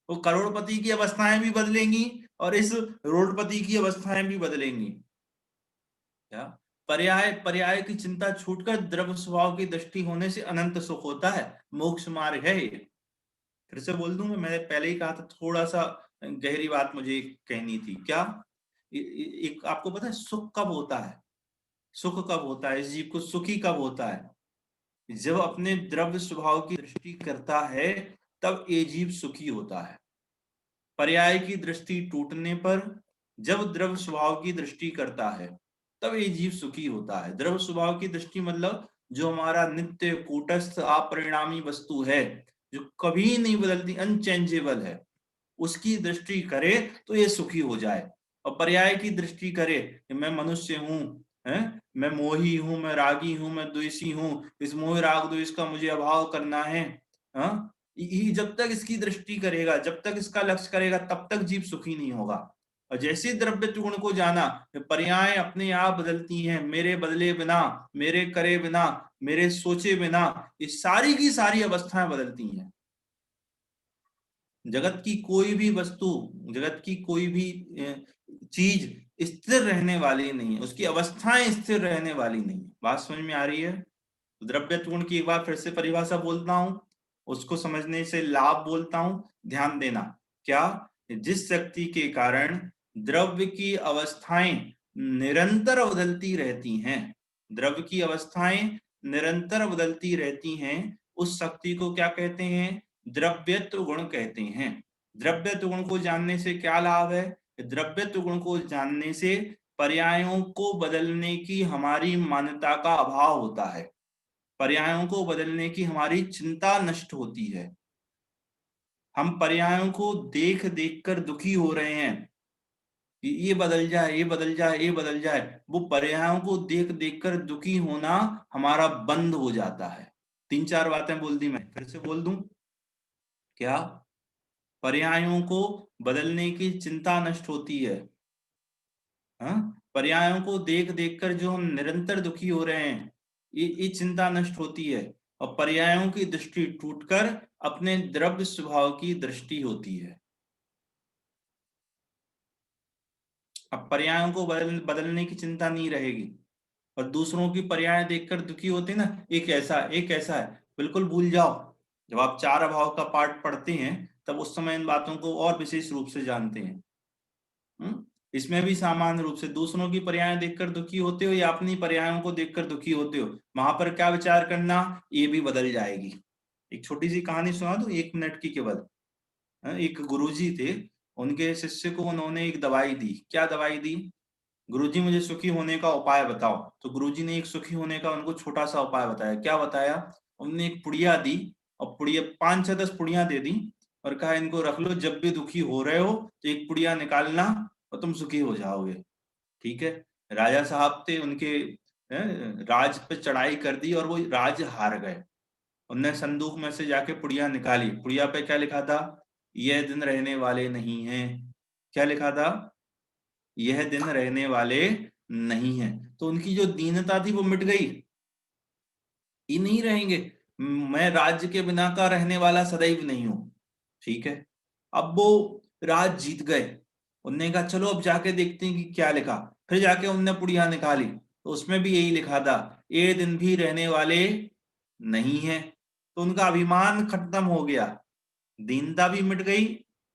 वो करोड़पति की अवस्थाएं भी बदलेंगी और इस रोडपति की अवस्थाएं भी बदलेंगी। क्या? पर्याय पर्याय की चिंता छूटकर द्रव्य स्वभाव की दृष्टि होने से अनंत सुख होता है, मोक्ष मार्ग है ये। फिर से बोल दूं, मैंने पहले ही कहा था, थोड़ा सा गहरी बात मुझे कहनी थी। क्या? एक आपको पता है सुख कब होता है? सुख कब होता है? इस जीव को सुखी कब होता है? जब अपने द्रव्य स्वभाव की दृष्टि करता है, तब ये जीव सुखी होता है। पर्याय की दृष्टि टूटने पर, जब द्रव्य स्वभाव की दृष्टि करता है, तब ये जीव सुखी होता है। द्रव्य स्वभाव की दृष्टि मतलब जो हमारा नित्य कूटस्थ अपरिणामी वस्तु है, जो कभी नहीं बदलती, अनचेंजेबल है, उसकी दृष्टि करे तो ये सुखी हो जाए। और पर्याय की दृष्टि करे कि मैं मनुष्य हूं, है, मैं मोही हूं, मैं रागी हूं, मैं द्वेषी हूं, इस मोह राग द्वेष का मुझे अभाव करना है। हाँ, ये जब तक इसकी दृष्टि करेगा, जब तक इसका लक्ष्य करेगा, तब तक जीव सुखी नहीं होगा। और जैसे द्रव्य गुण को जाना, पर्याय अपने आप बदलती हैं, मेरे बदले बिना, मेरे करे बिना, मेरे सोचे बिना, ये सारी की सारी अवस्थाएं बदलती हैं। जगत की कोई भी वस्तु, जगत की कोई भी चीज स्थिर रहने वाली नहीं है, उसकी अवस्थाएं स्थिर रहने वाली नहीं है। बात समझ में आ रही है? द्रव्य गुण की एक बार फिर से परिभाषा बोलता हूं, उसको समझने से लाभ बोलता हूं, ध्यान देना। क्या? जिस शक्ति के कारण द्रव्य की अवस्थाएं निरंतर बदलती रहती हैं, द्रव्य की अवस्थाएं निरंतर बदलती रहती हैं, उस शक्ति को क्या कहते हैं? द्रव्यत्व गुण कहते हैं। द्रव्यत्व गुण को जानने से क्या लाभ है? द्रव्यत्व गुण को जानने से पर्यायों को बदलने की हमारी मान्यता का अभाव होता है, पर्यायों को बदलने की हमारी चिंता नष्ट होती है। हम पर्यायों को देख देख कर दुखी हो रहे हैं कि ये बदल जाए, ये बदल जाए, ये बदल जाए। वो पर्यायों को देख देख कर दुखी होना हमारा बंद हो जाता है। तीन चार बातें बोल दी, मैं फिर से बोल दूं। क्या? पर्यायों को बदलने की चिंता नष्ट होती है। हाँ, पर्यायों को देख देख कर जो हम निरंतर दुखी हो रहे हैं, ये चिंता नष्ट होती है। और पर्यायों की दृष्टि टूटकर अपने द्रव्य स्वभाव की दृष्टि होती है। अब पर्यायों को बदलने की चिंता नहीं रहेगी। और दूसरों की पर्याय देखकर दुखी होते ना, एक ऐसा एक ऐसा है, बिल्कुल भूल जाओ। जब आप चार अभाव का पाठ पढ़ते हैं, तब उस समय इन बातों को और विशेष रूप से जानते हैं। इसमें भी सामान्य रूप से दूसरों की पर्याय देखकर दुखी होते हो या अपनी पर्यायों को देखकर दुखी होते हो, वहां पर क्या विचार करना, ये भी बदल जाएगी। एक छोटी सी कहानी सुना दूं, 1 मिनट की केवल। एक गुरुजी थे, उनके शिष्य को उन्होंने एक दवाई दी। क्या दवाई दी? गुरुजी मुझे सुखी होने का उपाय बताओ। तो गुरुजी ने एक सुखी होने का उनको छोटा सा उपाय बताया। क्या बताया? उन्होंने एक पुड़िया दी, और पुड़िया 5 6 10 पुड़िया दे दी, और कहा इनको रख लो, जब भी दुखी हो रहे हो तो एक पुड़िया निकालना और तुम सुखी हो जाओगे। ठीक है। राजा साहब थे, उनके राज पे चढ़ाई कर दी और वो राज हार गए। उनने संदूक में से जाके पुड़िया निकाली। पुड़िया पे क्या लिखा था? यह दिन रहने वाले नहीं है। क्या लिखा था? यह दिन रहने वाले नहीं है। तो उनकी जो दीनता थी वो मिट गई। ये नहीं रहेंगे, मैं राज्य के बिना का रहने वाला सदैव नहीं हूं। ठीक है। अब वो राज जीत गए, उनने कहा चलो अब जाके देखते हैं कि क्या लिखा। फिर जाके उनने पुड़िया निकाली तो उसमें भी यही लिखा था, ये दिन भी रहने वाले नहीं है। तो उनका अभिमान खत्म हो गया, दीनता भी मिट गई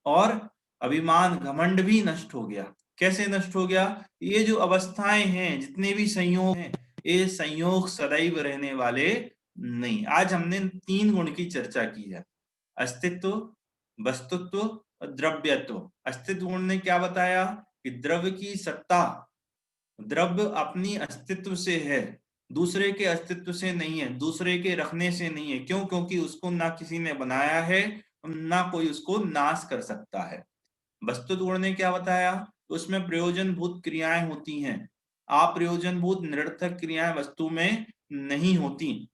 और अभिमान घमंड भी नष्ट हो गया। कैसे नष्ट हो गया? ये जो अवस्थाएं हैं, जितने भी संयोग हैं, ये संयोग सदैव रहने वाले नहीं। आज हमने 3 गुण की चर्चा की है, अस्तित्व, वस्तुत्व और द्रव्यत्व। अस्तित्व गुण ने क्या बताया कि द्रव्य की सत्ता, द्रव्य अपनी अस्तित्व से है, दूसरे के अस्तित्व से नहीं है, दूसरे के रखने से नहीं है। क्यों? क्योंकि उसको ना किसी ने बनाया है, ना कोई उसको नाश कर सकता है। वस्तुत्व गुण ने क्या बताया? उसमें प्रयोजनभूत क्रियाएं होती हैं, अप्रयोजनभूत निरर्थक क्रियाएं वस्तु में नहीं होती।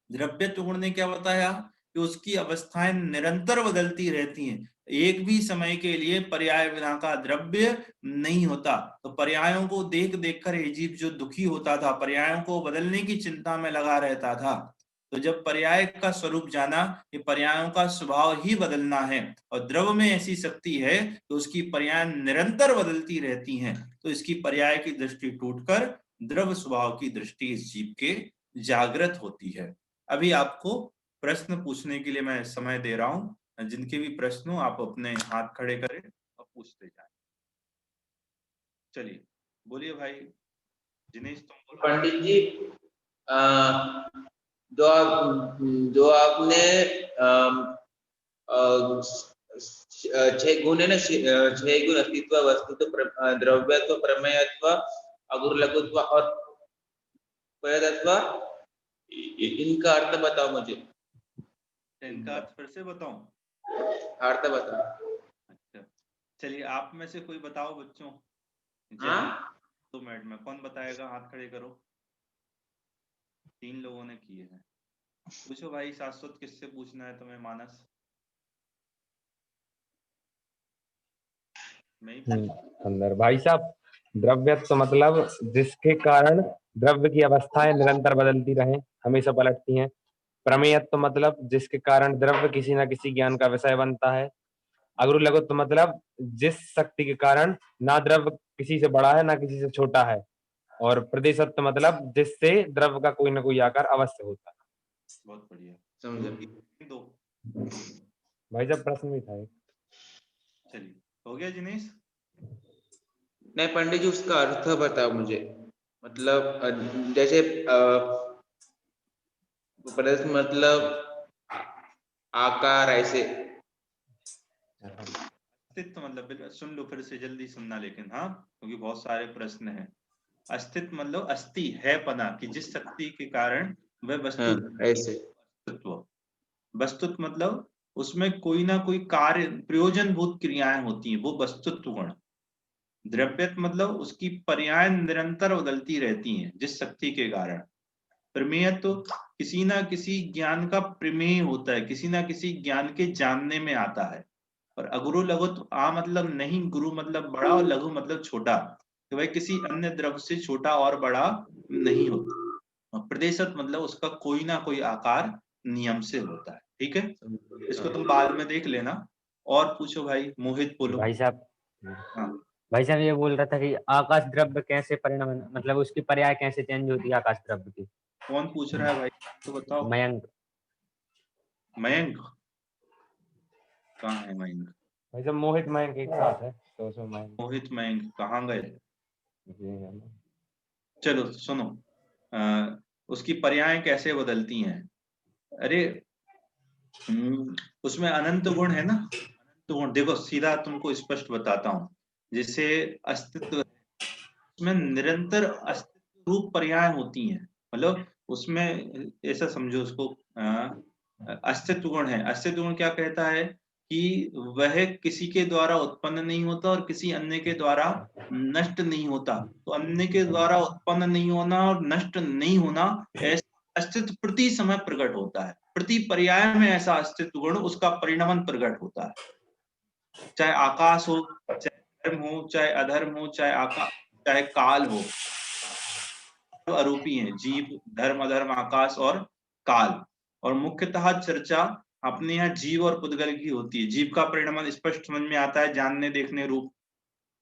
द्रव्यत्व गुण ने क्या बताया कि उसकी अवस्थाएं निरंतर बदलती रहती हैं, एक भी समय के लिए पर्याय बिना का द्रव्य नहीं होता। तो पर्यायों को देख देख कर ये जीव जो दुखी होता था, पर्यायों को बदलने की चिंता में लगा रहता था, तो जब पर्याय का स्वरूप जाना कि पर्यायों का स्वभाव ही बदलना है और द्रव्य में ऐसी शक्ति है तो उसकी पर्याय निरंतर बदलती रहती हैं, तो इसकी पर्याय की दृष्टि टूटकर द्रव्य स्वभाव की दृष्टि इस जीव के जागृत होती है। अभी आपको प्रश्न पूछने के लिए मैं समय दे रहा हूं, जिनके भी प्रश्न हो आप अपने हाथ खड़े करें और पूछते जाएं। चलिए बोलिए भाई जिनेश, तुम पंडित जी, जो आपने छह गुण है ना, 6 गुण अस्तित्व, वस्तुत्व, द्रव्यत्व, प्रमेयत्व, अगुरलघुत्व और पयत्व, इनका अर्थ बताओ मुझे। इनका अर्थ फिर से बताऊं? अर्थ बताओ। अच्छा चलिए, आप में से कोई बताओ बच्चों। हाँ, 2 मिनट में कौन बताएगा? हाथ खड़े करो। 3 लोगों ने किए हैं। पूछो भाई, शाश्वत किससे पूछना है तुम्हें? मानस, मैं ही पूछूं? अंदर भाई साहब, द्रव्यत्व मतलब जिसके कारण द्रव्य की अवस्थाएं निरंतर बदलती रहें, हमेशा पलटती हैं। प्रमेयत्व मतलब जिसके कारण द्रव्य किसी न किसी ज्ञान का विषय बनता है। अग्रुलघुत्व मतलब जिस शक्ति के कारण ना द्रव्य किसी से बड़ा है ना किसी से छोटा है। और प्रदेशत्व मतलब जिससे द्रव्य का कोई ना कोई आकार अवश्य होता है। बहुत बढ़िया, समझ। 2। भाई साहब प्रश्न भी था। चलिए हो गया जिनेश? नहीं पंडित जी, उसका अर्थ बताओ मुझे। मतलब जैसे प्रदेश मतलब आकार, ऐसे। अस्तित्व मतलब, सुन लो फिर से, जल्दी सुनना लेकिन, हाँ, क्योंकि बहुत सारे प्रश्न हैं। अस्तित्व मतलब अस्थि है पना, कि जिस शक्ति के कारण वह वस्तु, हाँ, ऐसे। अस्तित्व। वस्तुत्व मतलब उसमें कोई ना कोई कार्य, प्रयोजनभूत क्रियाएं होती हैं, वो वस्तुत्व गुण। द्रव्यत्व मतलब उसकी पर्याय निरंतर बदलती रहती हैं जिस शक्ति के कारण। प्रमेय तो किसी ना किसी ज्ञान का प्रमेय होता है, किसी ना किसी ज्ञान के जानने में आता है। और अगुरु लघु, आ मतलब नहीं, गुरु मतलब बड़ा और लघु मतलब छोटा, तो वह किसी अन्य द्रव्य से छोटा और बड़ा नहीं होता। और प्रदेशत मतलब उसका कोई ना कोई आकार नियम से होता है। ठीक है, इसको तुम बाद में देख लेना। और पूछो भाई, मोहित बोलो। भाई साहब, हाँ, भाई साहब ये बोल रहा था कि आकाश द्रव्य कैसे परिणाम, मतलब उसकी पर्याय कैसे चेंज होती है आकाश द्रव्य की। कौन पूछ रहा है भाई, तो बताओ। मयंक। मयंक कहाँ है? मयंक, भाई साहब मोहित मयंक एक साथ है तो उसमें मयंक। मोहित मयंक कहाँ गए? ये है ना। चलो सुनो, उसकी पर्याय कैसे बदलती हैं। अरे उसमें अनंत गुण है ना, अनंत गुण। देखो सीधा तुमको स्पष्ट बताता हूँ, जैसे अस्तित्व, उसमें निरंतर अस्तित्व रूप पर्याय होती हैं। मतलब उसमें ऐसा समझो उसको, अस्तित्व गुण है। अस्तित्व गुण क्या कहता है कि वह किसी के द्वारा उत्पन्न नहीं होता और किसी अन्य के द्वारा नष्ट नहीं होता। तो अन्य के द्वारा उत्पन्न नहीं होना और नष्ट नहीं होना, ऐसा अस्तित्व प्रति समय प्रकट होता है। प्रति पर्याय में ऐसा अस्तित्व गुण, उसका परिणमन प्रकट होता है। चाहे आकाश हो, चाहे धर्म हो, चाहे अधर्म हो, चाहे आकाश, चाहे काल हो, आरोपी हैं जीव, धर्म, अधर्म, आकाश और काल। और मुख्यतः चर्चा अपने यहाँ जीव और पुद्गल की होती है। जीव का परिणमन स्पष्ट समझ में आता है जानने देखने रूप,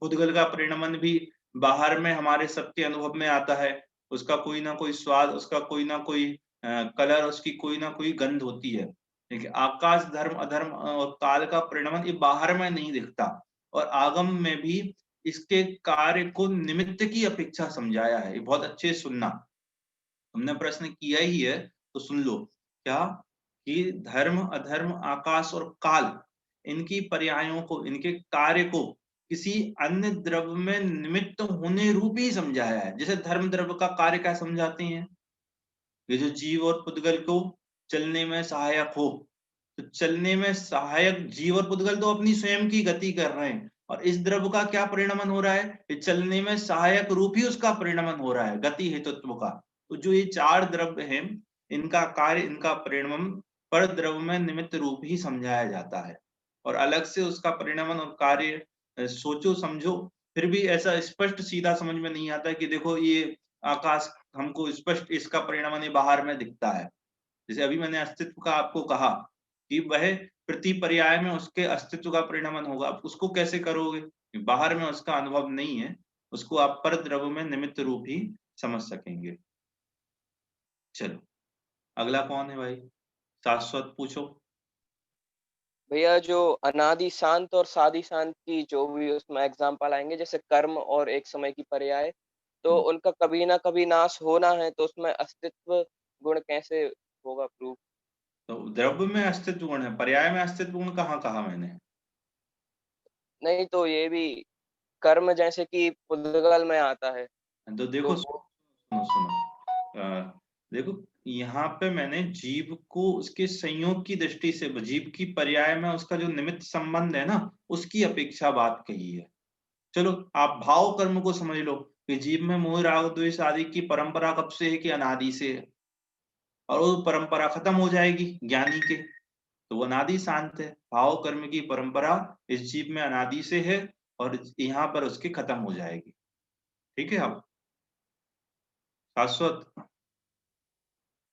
उद्गल का परिणमन भी बाहर में हमारे सबके अनुभव में आता है, उसका कोई ना कोई स्वाद, उसका कोई ना कोई कलर, उसकी कोई ना कोई गंध होती है। देखिए आकाश, धर्म अधर्म और काल का परिणमन ये बाहर में नहीं दिखता, और आगम में भी इसके कार्य को निमित्त की अपेक्षा समझाया है। ये बहुत अच्छे से सुनना, हमने प्रश्न किया ही है तो सुन लो। क्या कि धर्म अधर्म आकाश और काल, इनकी पर्यायों को, इनके कार्य को किसी अन्य द्रव्य में निमित्त होने रूप ही समझाया है। जैसे धर्म द्रव्य का कार्य क्या समझाते हैं, ये जो जीव और पुद्गल को चलने में सहायक हो, तो चलने में सहायक जीव और पुद्गल तो अपनी स्वयं की गति कर रहे हैं, और इस द्रव्य का क्या परिणमन हो रहा है, ये चलने में सहायक रूप ही उसका परिणमन हो रहा है, गति हेतुत्व का। तो जो ये चार द्रव्य हैं, इनका कार्य, इनका परिणमन पर द्रव्य में निमित्त रूप ही समझाया जाता है, और अलग से उसका परिणमन और कार्य सोचो समझो फिर भी ऐसा स्पष्ट सीधा समझ में नहीं आता है कि देखो ये आकाश हमको स्पष्ट इसका परिणमन ये बाहर में दिखता है। जैसे अभी मैंने अस्तित्व का आपको कहा कि वह प्रति पर्याय में उसके अस्तित्व का परिणमन होगा, आप उसको कैसे करोगे, बाहर में उसका अनुभव नहीं है, उसको आप पर द्रव्य में निमित्त रूप ही समझ सकेंगे। चलो अगला कौन है भाई, शाश्वत पूछो। भैया जो अनादि शांत और सादि शांत की जो भी उसमें एग्जाम्पल आएंगे, जैसे कर्म और एक समय की पर्याय, तो उनका कभी ना कभी नाश होना है, तो उसमें अस्तित्व गुण कैसे होगा प्रूफ? तो द्रव्य में अस्तित्व गुण है, पर्याय में अस्तित्व गुण कहाँ कहा मैंने? नहीं तो ये भी कर्म जैसे कि पुद्गल में आता है, तो देखो तो वो सुनो सुनो, देखो यहाँ पे मैंने जीव को उसके संयोग की दृष्टि से, जीव की पर्याय में उसका जो निमित्त संबंध है ना, उसकी अपेक्षा बात कही है। चलो आप भाव कर्म को समझ लो कि जीव में मोह राग द्वेष आदि की परंपरा कब से है, कि अनादि से है, और वो परंपरा खत्म हो जाएगी ज्ञानी के, तो वो अनादि शांत है। भाव कर्म की परंपरा इस जीव में अनादि से है, और यहाँ पर उसकी खत्म हो जाएगी। ठीक है, अब शाश्वत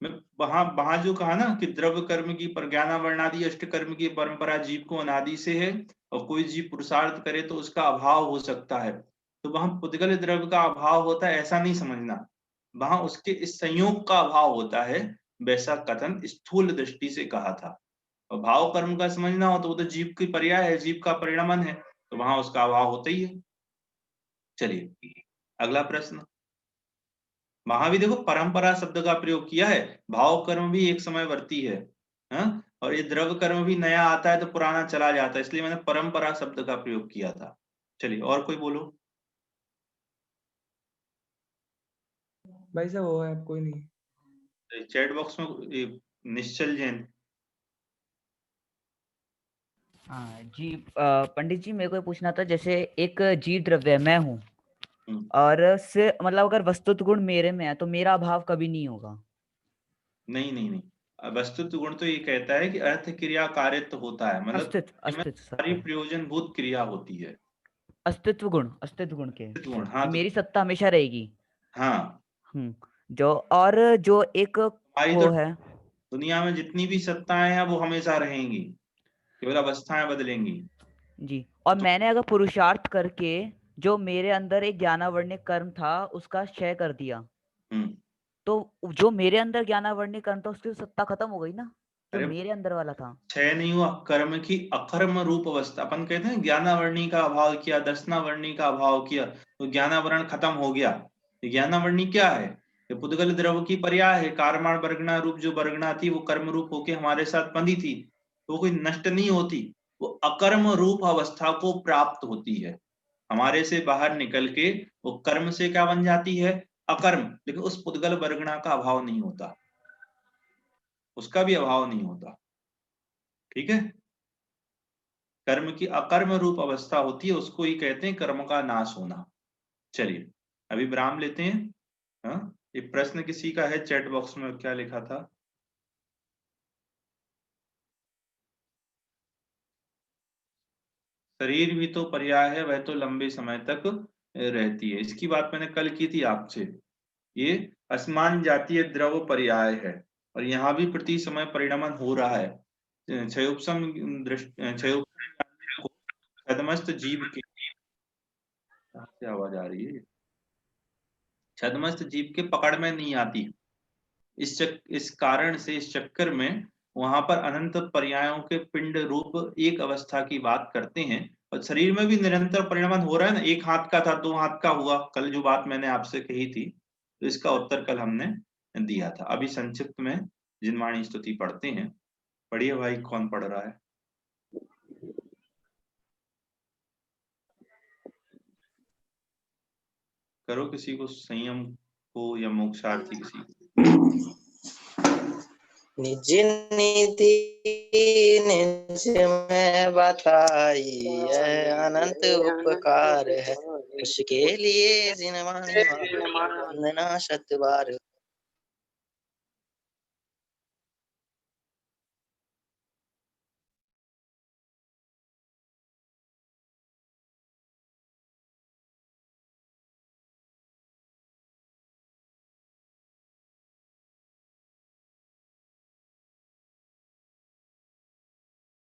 मैं वहां वहां जो कहा ना कि द्रव्य कर्म की पर ज्ञानावरणादि अष्ट कर्म की परंपरा जीव को अनादि से है, और कोई जीव पुरुषार्थ करे तो उसका अभाव हो सकता है, तो वहां पुद्गल द्रव्य का अभाव होता है ऐसा नहीं समझना, वहां उसके इस संयोग का अभाव होता है, वैसा कथन स्थूल दृष्टि से कहा था। और भाव कर्म का समझना हो तो वो तो जीव की पर्याय है, जीव का परिणमन है, तो वहां उसका अभाव होता ही है। चलिए अगला प्रश्न, वहां भी देखो परंपरा शब्द का प्रयोग किया है, भाव कर्म भी एक समय वर्ती है, हाँ? और ये द्रव्य कर्म भी नया आता है तो पुराना चला जाता है, इसलिए मैंने परंपरा शब्द का प्रयोग किया था। चलिए और कोई बोलो। भाई साहब वो है, कोई नहीं। चैट बॉक्स में निश्चल जैन। हाँ जी, पंडित जी मेरे को ये पूछना था, जैसे एक जीव द्रव्य मैं हूँ, और से मतलब अगर वस्तुत गुण मेरे में है तो मेरा अभाव कभी नहीं होगा। नहीं नहीं नहीं, वस्तुत्व गुण तो ये कहता है कि अर्थ क्रिया कारित्व होता है, मतलब अस्तित्व इसमें अस्तित्व सारी सत्य प्रयोजनभूत क्रिया होती है। अस्तित्व गुण के अस्तित्व गुण, हाँ कि तो मेरी सत्ता हमेशा रहेगी। हाँ, जो और जो एक हमारी तो वो है दुनिया में जितनी भी सत्ताएं हैं वो हमेशा रहेंगी, केवल अवस्थाएं बदलेंगी। जी, और तो मैंने अगर पुरुषार्थ करके जो मेरे अंदर एक ज्ञानावर्ण्य कर्म था उसका क्षय कर दिया, तो जो मेरे अंदर ज्ञानावर्ण्य कर्म था उसकी तो सत्ता खत्म हो गई ना, जो अरे मेरे अंदर वाला था। क्षय नहीं हुआ, कर्म की अकर्म रूप अवस्था, अपन कहते हैं ज्ञानावर्णी का अभाव किया, दर्शनावर्णी का अभाव किया तो ज्ञानावरण खत्म हो गया। ज्ञानावर्णी क्या है, ये पुद्गल द्रव की पर्याय है, कारमाण वर्गणा रूप जो वर्गणा थी वो कर्म रूप होके हमारे साथ बंधी थी, तो कोई नष्ट नहीं होती, वो अकर्म रूप अवस्था को प्राप्त होती है, हमारे से बाहर निकल के वो कर्म से क्या बन जाती है, अकर्म, लेकिन उस पुद्गल वर्गणा का अभाव नहीं होता, उसका भी अभाव नहीं होता। ठीक है, कर्म की अकर्म रूप अवस्था होती है, उसको ही कहते हैं कर्म का नाश होना। चलिए अभी विराम लेते हैं। हाँ, ये प्रश्न किसी का है चैट बॉक्स में, क्या लिखा था, शरीर भी तो पर्याय है, वह तो लंबे समय तक रहती है, इसकी बात मैंने कल की थी आपसे। ये असमान जातीय द्रव पर्याय है, और यहाँ भी प्रति समय परिणमन हो रहा है, क्षयोपम क्षयोपम जीव के कहाँ से आवाज आ रही है? छद्मस्त जीव के पकड़ में नहीं आती। इस कारण से इस चक्कर में वहां पर अनंत पर्यायों के पिंड रूप एक अवस्था की बात करते हैं, और शरीर में भी निरंतर परिणमन हो रहा है ना, एक हाथ का था 2 हाथ का हुआ, कल जो बात मैंने आपसे कही थी, तो इसका उत्तर कल हमने दिया था। अभी संक्षिप्त में जिनवाणी स्तुति पढ़ते हैं। पढ़िए भाई, कौन पढ़ रहा है? करो किसी को, संयम को या मोक्षार्थी किसी को। निज निधि निज में बताई है, अनंत उपकार है उसके लिए जिनवाणी वंदना शत बार।